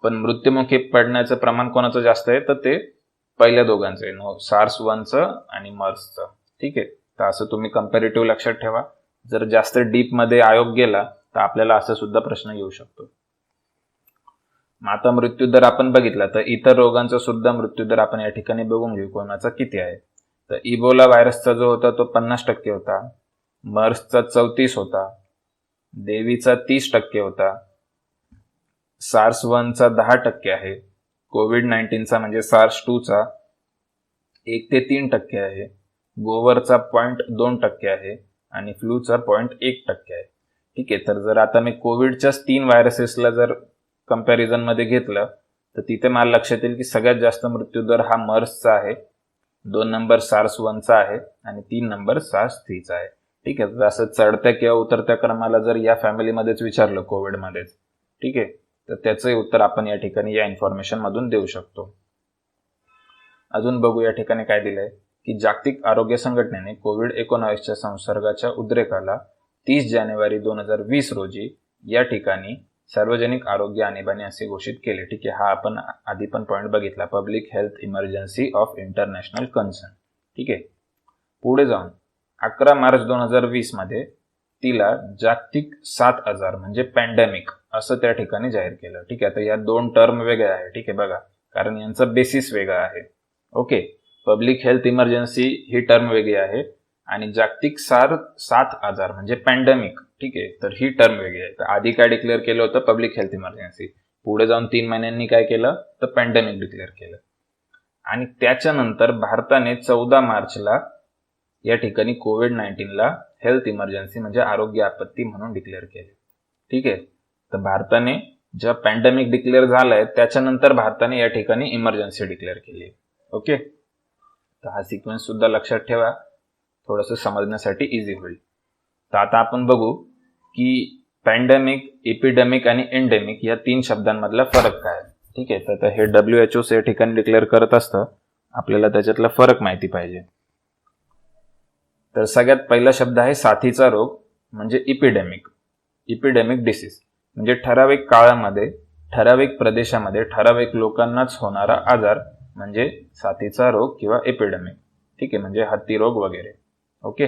पण मृत्युमुखी पडण्याचं प्रमाण कोणाचं जास्त आहे? तर ते पहिल्या दोघांचं आहे, SARS-1चं आणि MERSचं. ठीक आहे. तर असं तुम्ही कंपॅरेटिव्ह लक्षात ठेवा. जर जास्त डीप मध्ये आयोग गेला तर आपल्याला असं सुद्धा प्रश्न येऊ शकतो. आता मृत्यूदर आपण बघितला तर इतर रोगांचा सुद्धा मृत्यूदर आपण या ठिकाणी बघून घेऊ कोणाचा किती आहे. तर इबोला व्हायरसचा जो होता तो 50% होता, मर्सचा 34 होता, देवीचा 30% होता, SARS-1चा 10% आहे, COVID-19चा म्हणजे SARS-2चा 1 ते 3% आहे, गोवरचा 0.2% आहे आणि फ्लूचा 0.1% आहे. ठीक आहे. तर जर आता मी कोविडच्याच 3 व्हायरसेसला जर कंपॅरिझन मध्ये घेतलं तर तिथे मला लक्षात येईल की सगळ्यात जास्त मृत्यूदर हा मर्सचा आहे, 2 नंबर SARS-1चा आहे आणि 3 नंबर SARS-3चा आहे. ठीक आहे. तर असं चढत्या किंवा उतरत्या क्रमाला जर या फॅमिलीमध्येच विचारलं कोविडमध्येच, ठीक आहे, तर त्याचंही उत्तर आपण या ठिकाणी या इन्फॉर्मेशन मधून देऊ शकतो. अजून बघू या ठिकाणी काय दिलंय की जागतिक आरोग्य संघटनेने COVID-19च्या संसर्गाच्या उद्रेकाला 30 जानेवारी 2020 रोजी या ठिकाणी सार्वजनिक आरोग्य आणीबाणी असे घोषित केले. ठीक आहे. हा आपण आधी पण पॉइंट बघितला, public health emergency of international concern. ठीक आहे. पुढे जाऊन 11 मार्च 2020 मध्ये तिला जागतिक साथ आजार म्हणजे पॅन्डेमिक असं त्या ठिकाणी जाहीर केलं. ठीक आहे. आता या 2 टर्म वेगळ्या आहे. ठीक आहे. बघा, कारण यांचं बेसिस वेगळं आहे. ओके. पब्लिक हेल्थ इमर्जन्सी ही टर्म वेगळी आहे आणि जागतिक साथ आजार म्हणजे पॅन्डेमिक, ठीक आहे, तर ही टर्म वेगळी आहे. तर आधी काय डिक्लेअर केलं होतं? Public health emergency. पुढे जाऊन 3 महिन्यांनी काय केलं? तर पॅन्डेमिक डिक्लेअर केलं. आणि त्याच्यानंतर भारताने 14 मार्चला या ठिकाणी कोविड-19ला हेल्थ इमर्जन्सी म्हणजे आरोग्य आपत्ती म्हणून डिक्लेअर केले. ठीक आहे. तर भारताने जेव्हा पॅन्डेमिक डिक्लेअर झालाय त्याच्यानंतर भारताने या ठिकाणी इमर्जन्सी डिक्लेअर केली. ओके. तर हा सिक्वेन्स सुद्धा लक्षात ठेवा, थोडंसं समजण्यासाठी इझी होईल. तर आता आपण बघू की पॅन्डेमिक, एपिडेमिक आणि एंडेमिक या 3 शब्दांमधला फरक काय आहे. ठीक आहे. तर हे WHO या ठिकाणी डिक्लेअर करत असतं, आपल्याला त्याच्यातला फरक माहिती पाहिजे. तर सगळ्यात पहिला शब्द आहे साथीचा रोग म्हणजे इपिडेमिक. इपिडेमिक डिसीज म्हणजे ठराविक काळामध्ये, ठराविक प्रदेशामध्ये, ठराविक लोकांनाच होणारा आजार म्हणजे साथीचा रोग किंवा एपिडेमिक. ठीक आहे. म्हणजे हत्ती रोग वगैरे. ओके.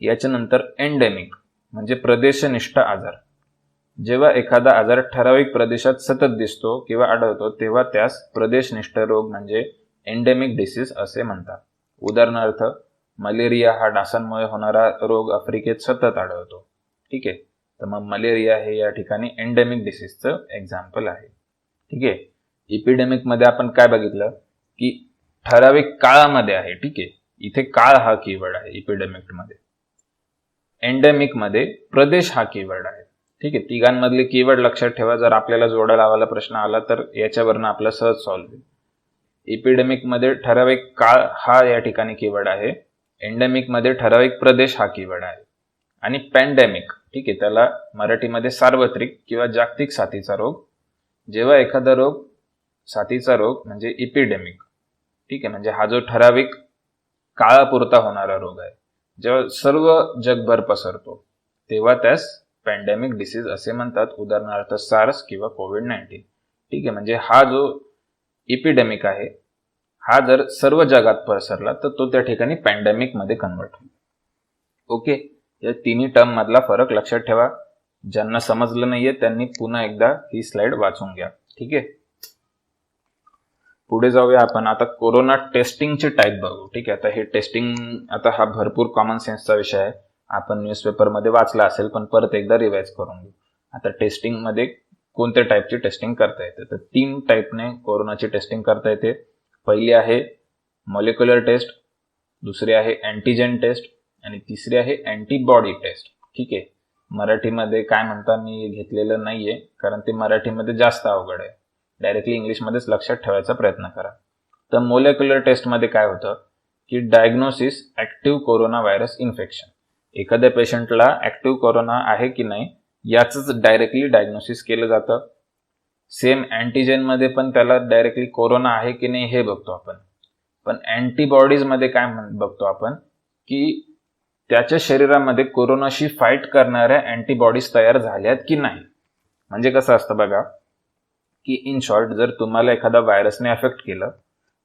याच्यानंतर एंडेमिक म्हणजे प्रदेशनिष्ठ आजार. जेव्हा एखादा आजार ठराविक प्रदेशात सतत दिसतो किंवा आढळतो तेव्हा त्यास प्रदेशनिष्ठ रोग म्हणजे एंडेमिक डिसीज असे म्हणतात. उदाहरणार्थ मलेरिया हा डासांमुळे होणारा रोग आफ्रिकेत सतत आढळतो. ठीक आहे. तर मग मलेरिया हे या ठिकाणी एंडेमिक डिसीजचं एक्झाम्पल आहे. ठीक आहे. इपिडेमिक मध्ये आपण काय बघितलं की ठराविक काळामध्ये आहे. ठीक आहे. इथे काळ हा कीवर्ड आहे इपिडेमिक मध्ये. एंडेमिक मध्ये प्रदेश हा कीवर्ड आहे. ठीक आहे. तिघांमधले कीवर्ड लक्षात ठेवा. जर आपल्याला जोडा लावायला प्रश्न आला तर याच्यावरनं आपला सहज सॉल्व्ह होईल. इपिडेमिक मध्ये ठराविक काळ हा या ठिकाणी कीवर्ड आहे. एंडेमिक मध्ये ठराविक प्रदेश हा कीवर्ड आहे. आणि पॅन्डेमिक, ठीक आहे, त्याला मराठीमध्ये सार्वत्रिक किंवा जागतिक साथीचा रोग. जेव्हा एखादा रोग, साथीचा रोग म्हणजे इपिडेमिक, ठीक आहे, म्हणजे हा जो ठराविक काळापुरता होणारा रोग आहे, जेव्हा सर्व जगभर पसरतो तेव्हा त्यास पॅन्डेमिक डिसीज असे म्हणतात. उदाहरणार्थ सार्स किंवा कोविड-19. ठीक आहे. म्हणजे हा जो इपिडेमिक आहे हा जर सर्व जगात पसरला तर तो त्या ठिकाणी पॅन्डेमिक मध्ये कन्वर्ट होईल. ओके. या तिन्ही टर्म मधला फरक लक्षात ठेवा. ज्यांना समजलं नाहीये त्यांनी पुन्हा एकदा ही स्लाइड वाचून घ्या. ठीक आहे. पुढे जाऊया आपण. आता कोरोना टेस्टिंगचे टाईप बघू. ठीक आहे. आता हे टेस्टिंग, आता हा भरपूर कॉमन सेन्सचा विषय आहे, आपण न्यूजपेपर मध्ये वाचला असेल, पण परत एकदा रिवाइज करून घेऊ. आता टेस्टिंग मध्ये कोणत्या टाईपची टेस्टिंग करता येते, तर 3 टाईपने कोरोनाची टेस्टिंग करता येते. पहिली आहे मॉलिक्युलर टेस्ट, दुसरी आहे अँटीजेन टेस्ट आणि तिसरी आहे अँटीबॉडी टेस्ट. ठीक आहे. मराठीमध्ये काय म्हणता मी घेतलेलं नाहीये, कारण ते मराठीमध्ये जास्त अवघड आहे. डायरेक्टली इंग्लिशमध्येच लक्षात ठेवायचा प्रयत्न करा. तर मोलेक्युलर टेस्टमध्ये काय होतं की diagnosis active corona virus infection. एखाद्या पेशंटला ऍक्टिव्ह कोरोना आहे की नाही याचंच डायरेक्टली डायग्नोसिस केलं जातं. सेम अँटीजेन मध्ये पण त्याला डायरेक्टली कोरोना आहे की नाही हे बघतो आपण. पण अँटीबॉडीज मध्ये काय बघतो आपण की त्याच्या शरीरामध्ये कोरोनाशी फाईट करणाऱ्या अँटीबॉडीज तयार झाल्यात की नाही. म्हणजे कसं असतं बघा की इन शॉर्ट, जर तुम्हाला एखादा व्हायरसने अफेक्ट केलं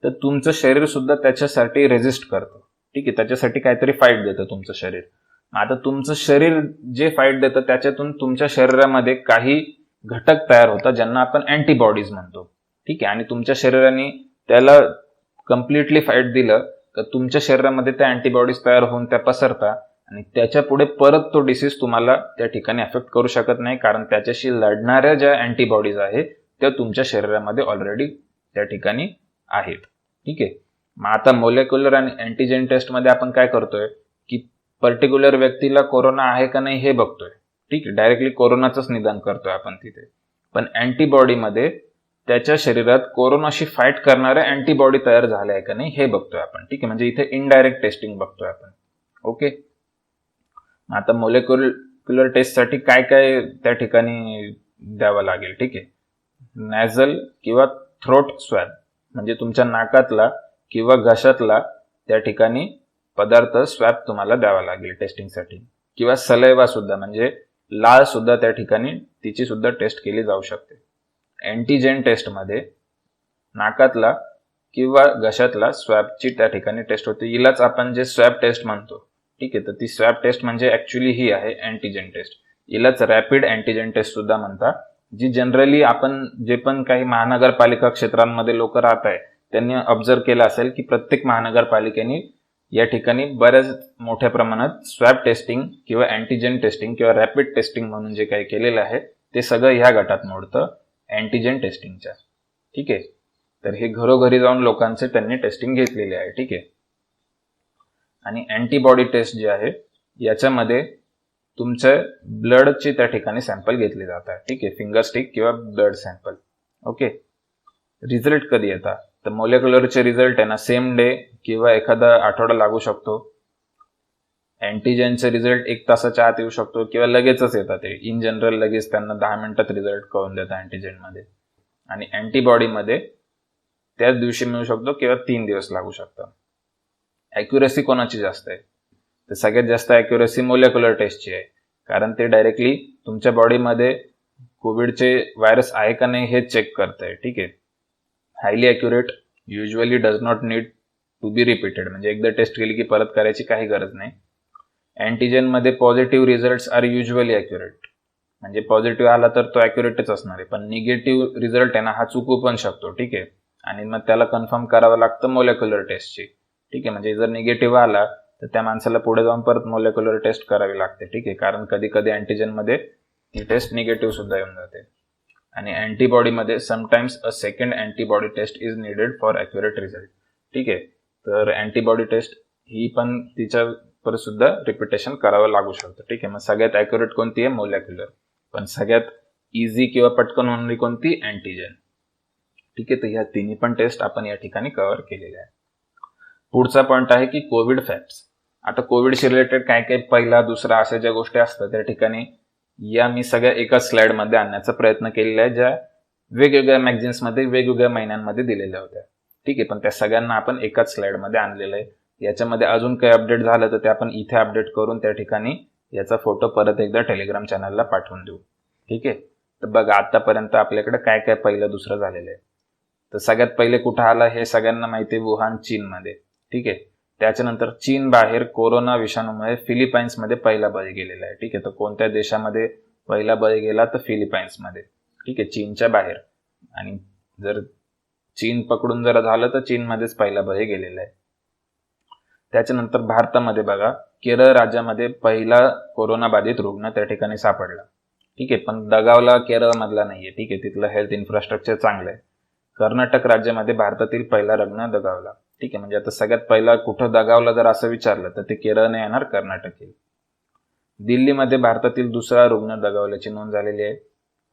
तर तुमचं शरीर सुद्धा त्याच्यासाठी रेजिस्ट करतं. ठीक आहे. त्याच्यासाठी काहीतरी फाईट देतं तुमचं शरीर. आता तुमचं शरीर जे फाईट देतं त्याच्यातून तुमच्या शरीरामध्ये काही घटक तयार होतात ज्यांना आपण अँटीबॉडीज म्हणतो. ठीक आहे. आणि तुमच्या शरीराने त्याला कम्प्लिटली फाईट दिलं तर तुमच्या शरीरामध्ये त्या अँटीबॉडीज तयार होऊन त्या पसरतात आणि त्याच्या पुढे परत तो डिसीज तुम्हाला त्या ठिकाणी अफेक्ट करू शकत नाही, कारण त्याच्याशी लढणाऱ्या ज्या अँटीबॉडीज आहेत त्या तुमच्या शरीरामध्ये ऑलरेडी त्या ठिकाणी आहेत. ठीक आहे. मग आता मोलेक्युलर आणि अँटीजेन टेस्टमध्ये आपण काय करतोय की पर्टिक्युलर व्यक्तीला कोरोना आहे का नाही हे बघतोय. ठीक आहे. डायरेक्टली कोरोनाचंच निदान करतोय आपण तिथे. पण अँटीबॉडीमध्ये त्याच्या शरीरात कोरोनाशी फाईट करणाऱ्या अँटीबॉडी तयार झाल्या आहे का नाही हे बघतोय आपण. ठीक आहे. म्हणजे इथे इनडायरेक्ट टेस्टिंग बघतोय आपण. ओके. आता मोलेक्युलर टेस्टसाठी काय काय त्या ठिकाणी द्यावं लागेल. ठीक आहे. नॅझल किंवा थ्रोट स्वॅब म्हणजे तुमच्या नाकातला किंवा घशातला त्या ठिकाणी पदार्थ स्वॅब तुम्हाला द्यावा लागेल टेस्टिंगसाठी. किंवा सलाइवा सुद्धा म्हणजे लाळ सुद्धा त्या ठिकाणी तिची सुद्धा टेस्ट केली जाऊ शकते. अँटीजेन टेस्टमध्ये नाकातला किंवा घशातला स्वॅबची त्या ठिकाणी टेस्ट होते. हिलाच आपण जे स्वॅब टेस्ट म्हणतो. ठीक आहे. तर ती स्वॅब टेस्ट म्हणजे ऍक्च्युली ही आहे अँटीजेन टेस्ट. हिलाच रॅपिड अँटीजेन टेस्ट सुद्धा म्हणतात, जी जनरली आपण जे पण काही महानगरपालिका क्षेत्रांमध्ये लोक राहत आहे त्यांनी ऑब्झर्व केलं असेल की प्रत्येक महानगरपालिकेने या ठिकाणी बऱ्याच मोठ्या प्रमाणात स्वॅब टेस्टिंग किंवा अँटीजेन टेस्टिंग किंवा रॅपिड टेस्टिंग म्हणून जे काही केलेलं आहे ते सगळं ह्या गटात मोडतं, अँटीजेन टेस्टिंगच्या. ठीक आहे. तर हे घरोघरी जाऊन लोकांचे त्यांनी टेस्टिंग घेतलेले आहे. ठीक आहे. आणि अँटीबॉडी टेस्ट जी आहे याच्यामध्ये तुमच्या ब्लडची त्या ठिकाणी सॅम्पल घेतले जातात. ठीक आहे, फिंगर स्टिक किंवा ब्लड सॅम्पल. ओके, रिझल्ट कधी येतात तर मोलेक्युलरचे रिझल्ट आहे ना सेम डे किंवा एखादा आठवडा लागू शकतो. अँटीजेनचे रिझल्ट 1 तासाच्या आत येऊ शकतो किंवा लगेचच येतात. ते इन जनरल लगेच त्यांना 10 मिनिटात रिझल्ट कळून देतात अँटीजेनमध्ये. आणि अँटीबॉडीमध्ये त्याच दिवशी मिळू शकतो किंवा 3 दिवस लागू शकतात. ॲक्युरेसी कोणाची जास्त आहे तर सगळ्यात जास्त ॲक्युरेसी मोलेक्युलर टेस्टची आहे, कारण ते डायरेक्टली तुमच्या बॉडीमध्ये कोविडचे व्हायरस आहे का नाही हे चेक करतंय. ठीक आहे, highly accurate, usually does not need to be repeated, म्हणजे एकदा टेस्ट केली की परत करायची काही गरज नाही. अँटीजेनमध्ये positive results are usually accurate, म्हणजे पॉझिटिव्ह आला तर तो ॲक्युरेटच असणार आहे, पण निगेटिव्ह रिझल्ट आहे ना हा चुकू पण शकतो. ठीक आहे, आणि मग त्याला कन्फर्म करावं लागतं मोलेक्युलर टेस्टची. ठीक आहे, म्हणजे जर निगेटिव्ह आला तर त्या माणसाला पुढे जाऊन परत मोलेक्युलर टेस्ट करावी लागते. ठीक आहे, कारण कधी कधी अँटीजेनमध्ये ती टेस्ट निगेटिव्ह सुद्धा येऊन जाते. आणि अँटीबॉडीमध्ये sometimes a second antibody test is needed for accurate result. ठीक आहे, तर अँटीबॉडी टेस्ट ही पण तिच्या परत सुद्धा रिपिटेशन करावं लागू शकतं. ठीक आहे, मग सगळ्यात ॲक्युरेट कोणती आहे मोलेक्युलर, पण सगळ्यात इझी किंवा पटकन होणारी कोणती अँटीजेन. ठीक आहे, तर ह्या तिन्ही पण टेस्ट आपण या ठिकाणी कव्हर केलेल्या आहे. पुढचा पॉईंट आहे की कोविड फॅक्ट्स. आता कोविडशी रिलेटेड काय काय पहिला दुसरा अशा ज्या गोष्टी असतात त्या ठिकाणी या मी सगळ्या एकाच स्लाइडमध्ये आणण्याचा प्रयत्न केलेला आहे, ज्या वेगवेगळ्या मॅगझिन्समध्ये वेगवेगळ्या महिन्यांमध्ये दिलेल्या होत्या. ठीक आहे, पण त्या सगळ्यांना आपण एकाच स्लाइडमध्ये आणलेलं आहे. याच्यामध्ये अजून काही अपडेट झालं तर ते आपण इथे अपडेट करून त्या ठिकाणी याचा फोटो परत एकदा टेलिग्राम चॅनलला पाठवून देऊ. ठीक आहे, तर बघा आतापर्यंत आपल्याकडे काय काय पहिलं दुसरं झालेलं आहे. तर सगळ्यात पहिले कुठं आला हे सगळ्यांना माहिती आहे, वुहान चीनमध्ये. ठीक आहे, त्याच्यानंतर चीन बाहेर कोरोना विषाणूमुळे फिलिपाईन्समध्ये पहिला बळी गेलेला आहे. ठीक आहे, तर कोणत्या देशामध्ये पहिला बळी गेला तर फिलिपाईन्समध्ये. ठीक आहे, चीनच्या बाहेर. आणि जर चीन पकडून जर झालं तर चीनमध्येच पहिला बळी गेलेला आहे. त्याच्यानंतर भारतामध्ये बघा केरळ राज्यामध्ये पहिला कोरोना बाधित रुग्ण त्या ठिकाणी सापडला. ठीक आहे, पण दगावला केरळमधला नाहीये. ठीक आहे, तिथलं हेल्थ इन्फ्रास्ट्रक्चर चांगलं आहे. कर्नाटक राज्यामध्ये भारतातील पहिला रुग्ण दगावला. ठीक आहे, म्हणजे आता सगळ्यात पहिला कुठं दगावला जर असं विचारलं तर ते केरळ नाही येणार, कर्नाटक येईल. दिल्लीमध्ये भारतातील दुसरा रुग्ण दगावल्याची नोंद झालेली आहे.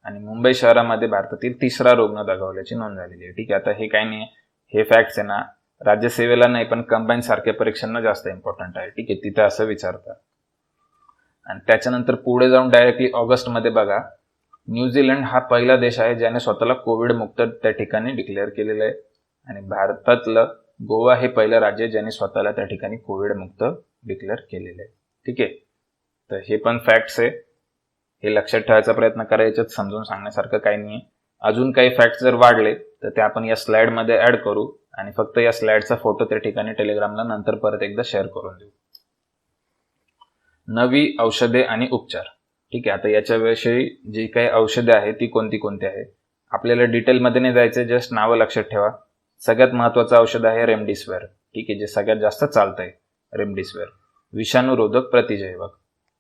आणि मुंबई शहरामध्ये भारतातील तिसरा रुग्ण दगावल्याची नोंद झालेली आहे. ठीक आहे, आता हे काही नाही, हे फॅक्ट्स आहे ना राज्यसेवेला नाही पण कंबाईन सारख्या परीक्षांना जास्त इम्पॉर्टंट आहे. ठीक आहे, तिथे असं विचारतात. आणि त्याच्यानंतर पुढे जाऊन डायरेक्टली ऑगस्टमध्ये बघा न्यूझीलंड हा पहिला देश आहे ज्याने स्वतःला कोविड मुक्त त्या ठिकाणी डिक्लेअर केलेलं आहे. आणि भारतातलं गोवा हे पहिलं राज्य आहे ज्याने स्वतःला त्या ठिकाणी कोविड मुक्त डिक्लेअर केलेलं आहे. ठीक आहे, तर हे पण फॅक्ट्स आहे, हे लक्षात ठेवायचा प्रयत्न करायच्यात, समजून सांगण्यासारखं काही नाही. अजून काही फॅक्ट्स जर वाढले तर ते आपण या स्लाइडमध्ये ऍड करू आणि फक्त या स्लाइडचा फोटो त्या ठिकाणी टेलिग्रामला नंतर परत एकदा शेअर करून देऊ. नवी औषधे आणि उपचार. ठीक आहे, आता याच्याविषयी जी काही औषधे आहेत ती कोणती कोणती आहे आपल्याला डिटेलमध्ये नाही जायचं, जस्ट नावं लक्षात ठेवा. सगळ्यात महत्त्वाचं औषध आहे रेमडेसिवीर. ठीक आहे, जे सगळ्यात जास्त चालतंय रेमडेसिवीर, विषाणूरोधक प्रतिजैवक.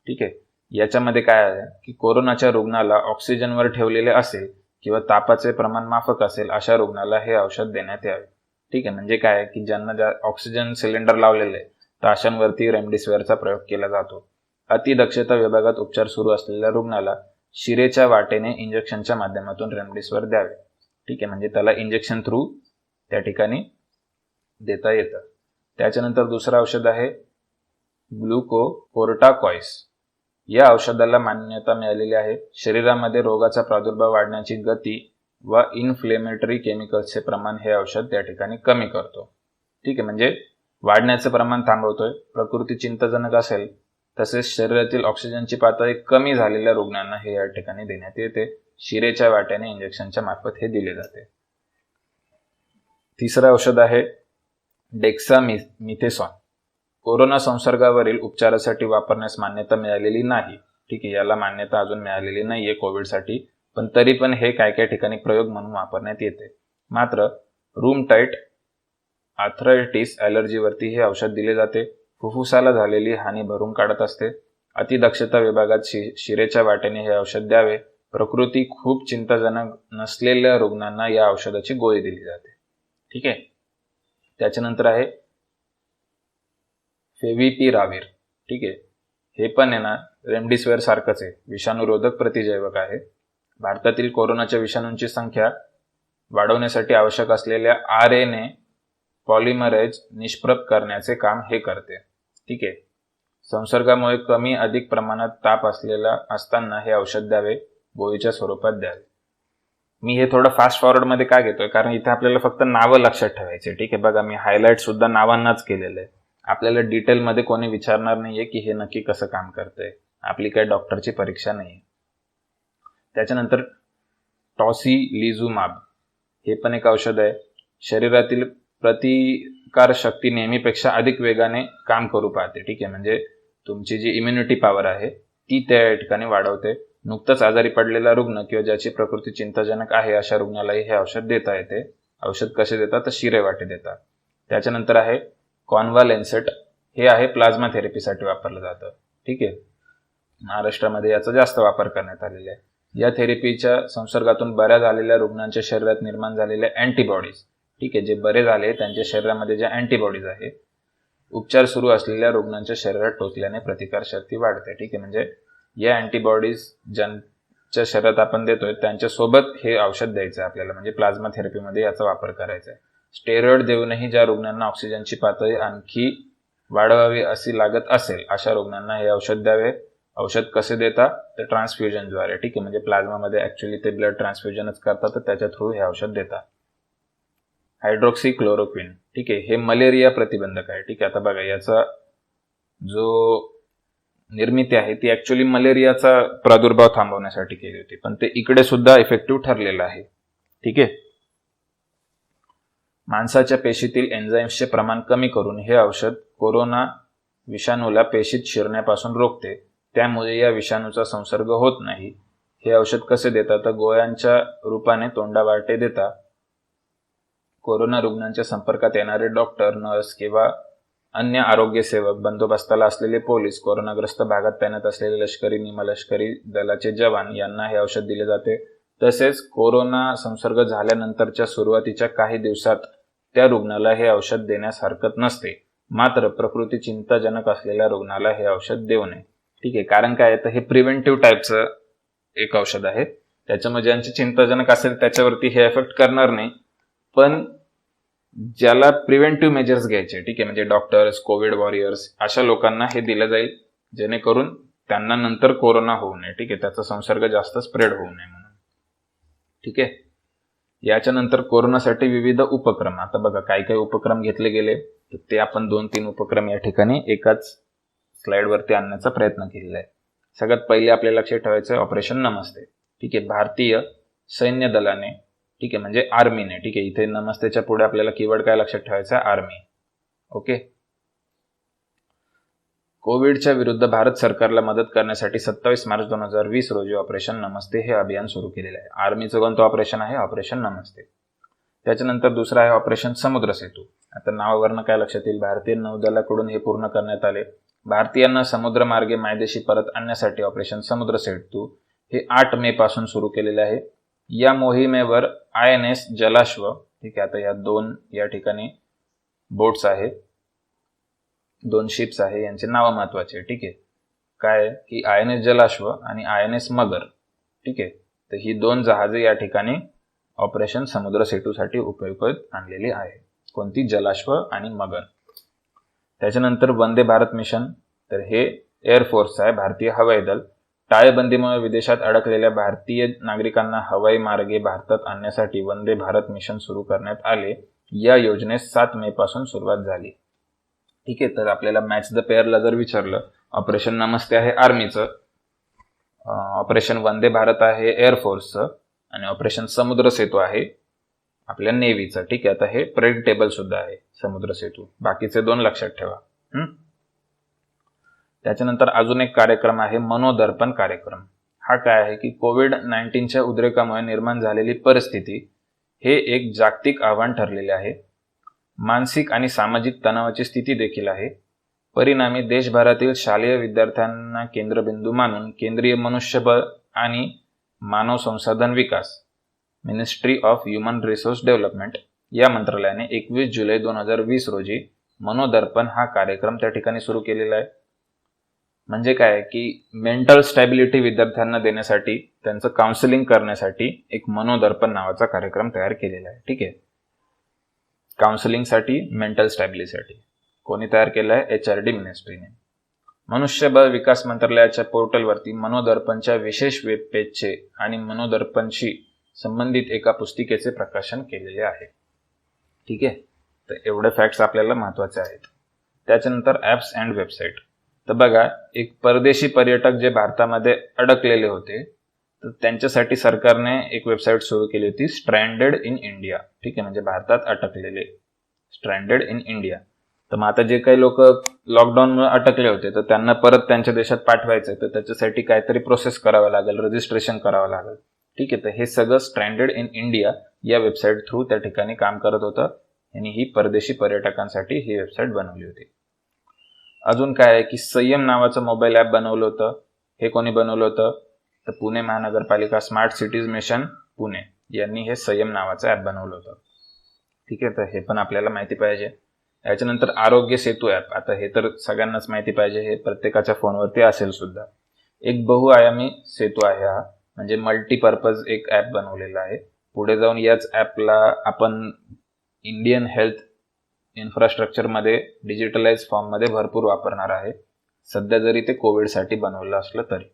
ठीक आहे, याच्यामध्ये काय आहे की कोरोनाच्या रुग्णाला ऑक्सिजनवर ठेवलेले असेल किंवा तापाचे प्रमाण माफक असेल अशा रुग्णाला हे औषध देण्यात यावे. ठीक आहे, म्हणजे काय की ज्यांना ऑक्सिजन सिलेंडर लावलेले आहे तर अशांवरती रेमडेसिवीरचा प्रयोग केला जातो. अतिदक्षता विभागात उपचार सुरू असलेल्या रुग्णाला शिरेच्या वाटेने इंजेक्शनच्या माध्यमातून रेमडेसिवीर द्यावे. ठीक आहे, म्हणजे त्याला इंजेक्शन थ्रू त्या ठिकाणी देता येतं. त्याच्यानंतर दुसरं औषध आहे ग्लुकोकोर्टाकॉइड्स. या औषधाला मान्यता मिळालेली आहे. शरीरामध्ये रोगाचा प्रादुर्भाव वाढण्याची गती व इन्फ्लेमेटरी केमिकल्सचे प्रमाण हे औषध त्या ठिकाणी कमी करतो. ठीक आहे, म्हणजे वाढण्याचं प्रमाण थांबवतोय. प्रकृती चिंताजनक असेल तसेच शरीरातील ऑक्सिजनची पातळी कमी झालेल्या रुग्णांना हे या ठिकाणी देण्यात येते. शिरेच्या वाट्याने इंजेक्शनच्या मार्फत हे दिले जाते. तिसरं औषध आहे डेक्सामिथेसॉन. कोरोना संसर्गावरील उपचारासाठी वापरण्यास मान्यता मिळालेली नाही. ठीक आहे, याला मान्यता अजून मिळालेली नाहीये कोविडसाठी, पण तरी पण हे काय काय ठिकाणी प्रयोग म्हणून वापरण्यात येते. मात्र रूम टाईट आर्थरायटिस ॲलर्जीवरती हे औषध दिले जाते. फुफ्फुसाला झालेली हानी भरून काढत असते. अतिदक्षता विभागात शिरेच्या वाटेने हे औषध द्यावे. प्रकृती खूप चिंताजनक नसलेल्या रुग्णांना या औषधाची गोळी दिली जाते. ठीक आहे, त्याच्यानंतर आहे फेविपिराविर, ठीक आहे. हे पण आहे ना रेमडेसिवीर सारखंच आहे, विषाणूरोधक प्रतिजैवक आहे. भारतातील कोरोनाच्या विषाणूंची संख्या वाढवण्यासाठी आवश्यक असलेल्या RNA पॉलिमरेज निष्प्रभ करण्याचे काम हे करते, ठीक आहे. संसर्गामुळे कमी अधिक प्रमाणात ताप असताना हे औषध द्यावे, गोळीच्या स्वरूपात द्यावे. मी हे थोडं फास्ट फॉरवर्डमध्ये का घेतोय, कारण इथे आपल्याला फक्त नावं लक्षात ठेवायचे, ठीक आहे. बघा, मी हायलाइट सुद्धा नावांनाच केलेलं आहे. आपल्याला डिटेलमध्ये कोणी विचारणार नाहीये की हे नक्की कसं काम करतंय. आपली काही डॉक्टरची परीक्षा नाही. त्याच्यानंतर टॉसिलिझुमाब हे पण एक औषध आहे. शरीरातील प्रतिकार शक्ती नेहमीपेक्षा अधिक वेगाने काम करू पाहते, ठीक आहे. म्हणजे तुमची जी इम्युनिटी पॉवर आहे ती त्या ठिकाणी वाढवते. नुकतंच आजारी पडलेला रुग्ण किंवा ज्याची प्रकृती चिंताजनक आहे अशा रुग्णालाही हे औषध देता येते. औषध कसे देतात तर शिरे वाटे देतात. त्याच्यानंतर आहे कॉन्व्हालेन्सेट, हे आहे प्लाझ्मा थेरपीसाठी वापरलं जातं, ठीक आहे. महाराष्ट्रामध्ये याचा जास्त वापर करण्यात आलेला आहे. या थेरपीच्या संसर्गातून बऱ्या झालेल्या रुग्णांच्या शरीरात निर्माण झालेल्या अँटीबॉडीज, ठीक आहे, जे बरे झाले त्यांच्या शरीरामध्ये ज्या अँटीबॉडीज आहे, उपचार सुरू असलेल्या रुग्णांच्या शरीरात टोचल्याने प्रतिकारशक्ती वाढते, ठीक आहे. म्हणजे या अँटीबॉडीज ज्यांच्या शरीरात आपण देतोय त्यांच्यासोबत हे औषध द्यायचं आहे आपल्याला, म्हणजे प्लाझ्मा थेरपीमध्ये याचा वापर करायचा आहे. स्टेरॉइड देऊनही ज्या रुग्णांना ऑक्सिजनची पातळी आणखी वाढवावी अशी लागत असेल अशा रुग्णांना हे औषध द्यावे. औषध कसे देतात तर ट्रान्सफ्युजनद्वारे, ठीक आहे. म्हणजे प्लाझ्मामध्ये ॲक्च्युली ते ब्लड ट्रान्सफ्युजनच करतात, तर त्याच्या थ्रू हे औषध देतात. हायड्रोक्सिक्लोरोक्विन, ठीक आहे, हे मलेरिया प्रतिबंधक आहे, ठीक आहे. आता बघा, याचा जो निर्मिती आहे ती ॲक्च्युली मलेरियाचा प्रादुर्भाव थांबवण्यासाठी केली होती, पण ते इकडे सुद्धा इफेक्टिव्ह ठरलेलं आहे, ठीक आहे. माणसाच्या पेशीतील एन्झाईम्सचे प्रमाण कमी करून हे औषध कोरोना विषाणूला पेशीत शिरण्यापासून रोखते. त्यामुळे या विषाणूचा संसर्ग होत नाही. हे औषध कसे देतात तर गोळ्यांच्या रूपाने तोंडावाटे देतात. कोरोना रुग्णांच्या संपर्कात येणारे डॉक्टर, नर्स किंवा अन्य आरोग्य सेवक, बंदोबस्ताला असलेले पोलीस, कोरोनाग्रस्त भागात तैनात असलेले लष्करी, निमलष्करी दलाचे जवान यांना हे औषध दिले जाते. तसेच कोरोना संसर्ग झाल्यानंतरच्या सुरुवातीच्या काही दिवसात त्या रुग्णाला हे औषध देण्यास हरकत नसते. मात्र प्रकृती चिंताजनक असलेल्या रुग्णाला हे औषध देऊ नये, ठीक आहे. कारण काय आहे तर हे प्रिव्हेंटिव्ह टाईपचं एक औषध आहे. त्याच्यामुळे ज्यांची चिंताजनक असेल त्याच्यावरती हे एफेक्ट करणार नाही, पण ज्याला प्रिव्हेंटिव्ह मेजर्स घ्यायचे, ठीक आहे, म्हणजे डॉक्टर्स, कोविड वॉरियर्स, अशा लोकांना हे दिलं जाईल जेणेकरून त्यांना नंतर कोरोना होऊ नये, ठीक आहे, त्याचा संसर्ग जास्त स्प्रेड होऊ नये म्हणून, ठीक आहे. याच्यानंतर कोरोनासाठी विविध उपक्रम. आता बघा, काही काही उपक्रम घेतले गेले, तर ते आपण 2-3 उपक्रम या ठिकाणी एकाच स्लाइडवरती आणण्याचा प्रयत्न केलेला आहे. सगळ्यात पहिले आपल्याला लक्षात ठेवायचं आहे ऑपरेशन नमस्ते, ठीक आहे. भारतीय सैन्य दलाने, ठीक आहे, म्हणजे आर्मीने, ठीक आहे, इथे नमस्तेच्या पुढे आपल्याला कीवर्ड काय लक्षात ठेवायचा आहे, आर्मी, ओके. कोविडच्या विरुद्ध भारत सरकारला मदत करण्यासाठी 27 मार्च 2020 रोजी ऑपरेशन नमस्ते हे अभियान सुरू केलेलं आहे. आर्मीचं कोणतं ऑपरेशन आहे, ऑपरेशन नमस्ते. त्याच्यानंतर दुसरं आहे ऑपरेशन समुद्र सेतू. आता नावावरनं काय लक्षात येईल, भारतीय नौदलाकडून हे पूर्ण करण्यात आले. भारतीयांना समुद्रमार्गे मायदेशी परत आणण्यासाठी ऑपरेशन समुद्र सेतू हे 8 मे पासून सुरू केलेले आहे. या मोहिमेवर INS जलाश्व, ठीक आहे, आता या 2 या ठिकाणी बोट्स आहे, 2 शिप्स आहे, यांचे नाव महत्वाचे, ठीक आहे. काय की INS जलाश्व आणि INS मगर, ठीक आहे. तर ही 2 जहाजे या ठिकाणी ऑपरेशन समुद्र सेतूसाठी उपयोगात आणलेली आहे. कोणती, जलाश्व आणि मगर. त्याच्यानंतर वंदे भारत मिशन, तर हे एअरफोर्स आहे, भारतीय हवाई दल. टाळेबंदीमुळे विदेशात अडकलेल्या भारतीय नागरिकांना हवाई मार्गे भारतात आणण्यासाठी वंदे भारत मिशन सुरू करण्यात आले. या योजनेस 7 मे पासून सुरुवात झाली, ठीक आहे. तर आपल्याला मॅच द पेअरला जर विचारलं, ऑपरेशन नमस्ते आहे आर्मीचं, ऑपरेशन वंदे भारत आहे एअरफोर्सचं, आणि ऑपरेशन समुद्र सेतू आहे आपल्या नेव्हीचं, ठीक आहे. आता हे प्रेडिक्टेबल सुद्धा आहे समुद्र सेतू, बाकीचे 2 लक्षात ठेवा. त्याच्यानंतर अजून एक कार्यक्रम आहे मनोदर्पण कार्यक्रम. हा काय आहे की कोविड-19च्या उद्रेकामुळे निर्माण झालेली परिस्थिती हे एक जागतिक आव्हान ठरलेले आहे. मानसिक आणि सामाजिक तणावाची स्थिती देखील आहे. परिणामी देशभरातील शालेय विद्यार्थ्यांना केंद्रबिंदू मानून केंद्रीय मनुष्यबळ आणि मानव संसाधन विकास, ministry of human resource development या मंत्रालयाने 21 जुलै 2020 रोजी मनोदर्पण हा कार्यक्रम त्या ठिकाणी सुरू केलेला आहे. म्हणजे काय की मेंटल स्टॅबिलिटी विद्यार्थ्यांना देण्यासाठी, त्यांचं काउन्सिलिंग करण्यासाठी एक मनोदर्पण नावाचा कार्यक्रम तयार केलेला आहे. ठीक आहे, काउन्सिलिंगसाठी, मेंटल स्टॅबिलिटीसाठी कोणी तयार केला आहे? HRD मिनिस्ट्रीने. मनुष्यबळ विकास मंत्रालयाच्या पोर्टलवरती मनोदर्पणच्या विशेष वेब पेजचे आणि मनोदर्पणशी संबंधित एका पुस्तिकेचे प्रकाशन केलेले आहे. ठीक आहे, तर एवढे फॅक्ट्स आपल्याला महत्वाचे आहेत. त्याच्यानंतर ॲप्स अँड वेबसाईट. तर बघा, एक परदेशी पर्यटक जे भारतामध्ये अडकलेले होते, तर त्यांच्यासाठी सरकारने एक वेबसाईट सुरू केली होती, स्ट्रँडेड इन इंडिया. ठीक आहे, म्हणजे भारतात अटकलेले, स्ट्रँडेड इन इंडिया. तर मग आता जे काही लोक लॉकडाऊनमुळे अटकले होते, तर त्यांना परत त्यांच्या देशात पाठवायचं, तर त्याच्यासाठी काहीतरी प्रोसेस करावं लागेल, रजिस्ट्रेशन करावं लागेल. ठीक आहे, तर हे सगळं स्ट्रँडेड इन इंडिया या वेबसाईट थ्रू त्या ठिकाणी काम करत होतं आणि ही परदेशी पर्यटकांसाठी ही वेबसाईट बनवली होती. अजून काय आहे की संयम नावाचं मोबाईल ॲप बनवलं होतं. हे कोणी बनवलं होतं? तर पुणे महानगरपालिका स्मार्ट सिटीज मिशन पुणे यांनी हे संयम नावाचं ॲप बनवलं होतं. ठीक आहे, तर हे पण आपल्याला माहिती पाहिजे. याच्यानंतर आरोग्य सेतू ॲप. आता हे तर सगळ्यांनाच माहिती पाहिजे, हे प्रत्येकाच्या फोनवरती असेल सुद्धा. एक बहुआयामी सेतू आहे हा, म्हणजे मल्टीपर्पज एक ॲप बनवलेला आहे. पुढे जाऊन याच ॲपला आपण इंडियन हेल्थ इन्फ्रास्ट्रक्चरमध्ये डिजिटलाइज फॉर्ममध्ये भरपूर वापरणार आहे, सध्या जरी ते कोविडसाठी बनवलं असलं तरी.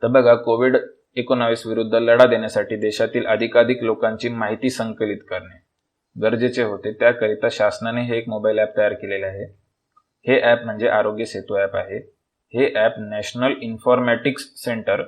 तर बघा, COVID-19 विरुद्ध लढा देण्यासाठी देशातील अधिकाधिक लोकांची माहिती संकलित करणे गरजेचे होते. त्याकरिता शासनाने हे एक मोबाईल ॲप तयार केलेले आहे. हे ॲप म्हणजे आरोग्य सेतू ॲप आहे. हे ॲप नॅशनल इन्फॉर्मॅटिक्स सेंटर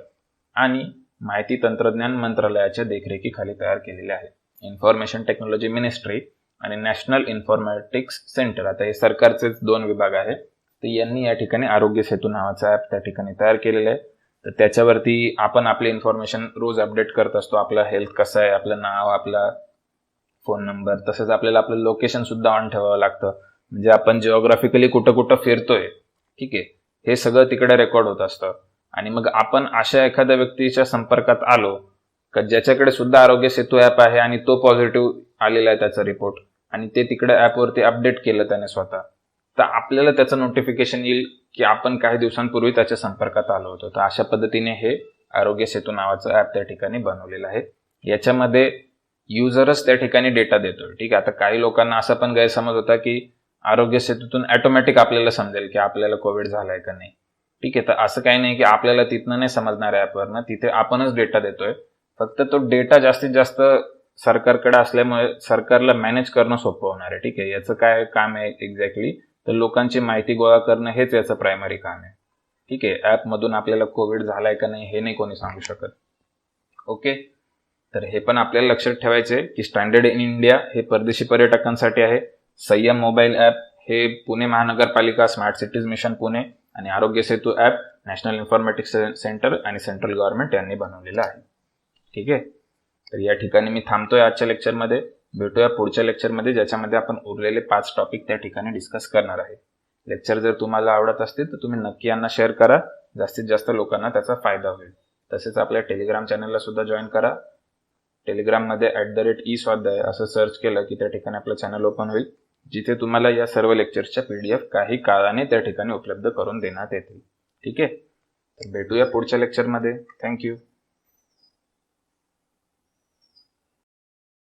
आणि माहिती तंत्रज्ञान मंत्रालयाच्या देखरेखीखाली तयार केलेले आहे. इन्फॉर्मेशन टेक्नॉलॉजी मिनिस्ट्री आणि नॅशनल इन्फॉर्मॅटिक्स सेंटर, आता हे सरकारचेच दोन विभाग आहेत. तर यांनी या ठिकाणी आरोग्य सेतू नावाचा ॲप त्या ठिकाणी तयार केलेला आहे. तर त्याच्यावरती आपण आपले इन्फॉर्मेशन रोज अपडेट करत असतो. आपलं हेल्थ कसं आहे, आपलं नाव, आपला फोन नंबर, तसंच आपल्याला आपलं लोकेशन सुद्धा ऑन ठेवावं लागतं. म्हणजे आपण जिओग्राफिकली कुठं कुठं फिरतोय, ठीक आहे, हे सगळं तिकडे रेकॉर्ड होत असतं. आणि मग आपण अशा एखाद्या व्यक्तीच्या संपर्कात आलो का ज्याच्याकडे सुद्धा आरोग्य सेतू ॲप आहे आणि तो पॉझिटिव्ह आलेला आहे त्याचा रिपोर्ट, आणि ते तिकडे ॲपवरती अपडेट केलं त्याने स्वतः, तर आपल्याला त्याचं नोटिफिकेशन येईल की आपण काही दिवसांपूर्वी त्याच्या संपर्कात आलो होतो. तर अशा पद्धतीने हे आरोग्य सेतू नावाचं ॲप त्या ठिकाणी बनवलेलं आहे. याच्यामध्ये युजरच त्या ठिकाणी डेटा देतोय. ठीक आहे, आता काही लोकांना असा पण गैरसमज होता की आरोग्य सेतूतून ऑटोमॅटिक आपल्याला समजेल की आपल्याला कोविड झालाय का नाही. ठीक आहे, तर असं काही नाही की आपल्याला तिथनं नाही समजणार ॲपवरनं, तिथे आपणच डेटा देतोय. फक्त तो डेटा जास्तीत जास्त सरकारकडे असल्यामुळे सरकारला मॅनेज करणं सोपं होणार आहे. ठीक आहे, याचं काय काम आहे एक्झॅक्टली, तर लोकांची माहिती गोळा करणं हेच याचं प्रायमरी काम आहे. ठीक आहे, ॲपमधून आपल्याला कोविड झालाय का नाही हे नाही कोणी सांगू शकत. ओके, तर हे पण आपल्याला लक्षात ठेवायचे की स्टँडर्ड इन इंडिया हे परदेशी पर्यटकांसाठी आहे. संयम मोबाईल ॲप हे पुणे महानगरपालिका स्मार्ट सिटीज मिशन पुणे आणि Aarogya Setu app national informatics centre आणि सेंट्रल गव्हर्नमेंट यांनी बनवलेलं आहे. ठीक आहे, तर या ठिकाणी मी थांबतोय आजच्या लेक्चरमध्ये. भेटूया पुढच्या लेक्चरमध्ये, ज्याच्यामध्ये आपण उरलेले 5 टॉपिक त्या ठिकाणी डिस्कस करणार आहे. लेक्चर जर तुम्हाला आवडत असतील तर तुम्ही नक्की यांना शेअर करा, जास्तीत जास्त लोकांना त्याचा फायदा होईल. तसेच आपल्या टेलिग्राम चॅनलला सुद्धा जॉईन करा. टेलिग्राममध्ये @e-स्वाध्याय असं सर्च केलं की त्या ठिकाणी आपलं चॅनल ओपन होईल, जिथे तुम्हाला या सर्व लेक्चरच्या PDF काही काळाने त्या ठिकाणी उपलब्ध करून देण्यात येतील. ठीक आहे, तर भेटूया पुढच्या लेक्चरमध्ये. थँक्यू.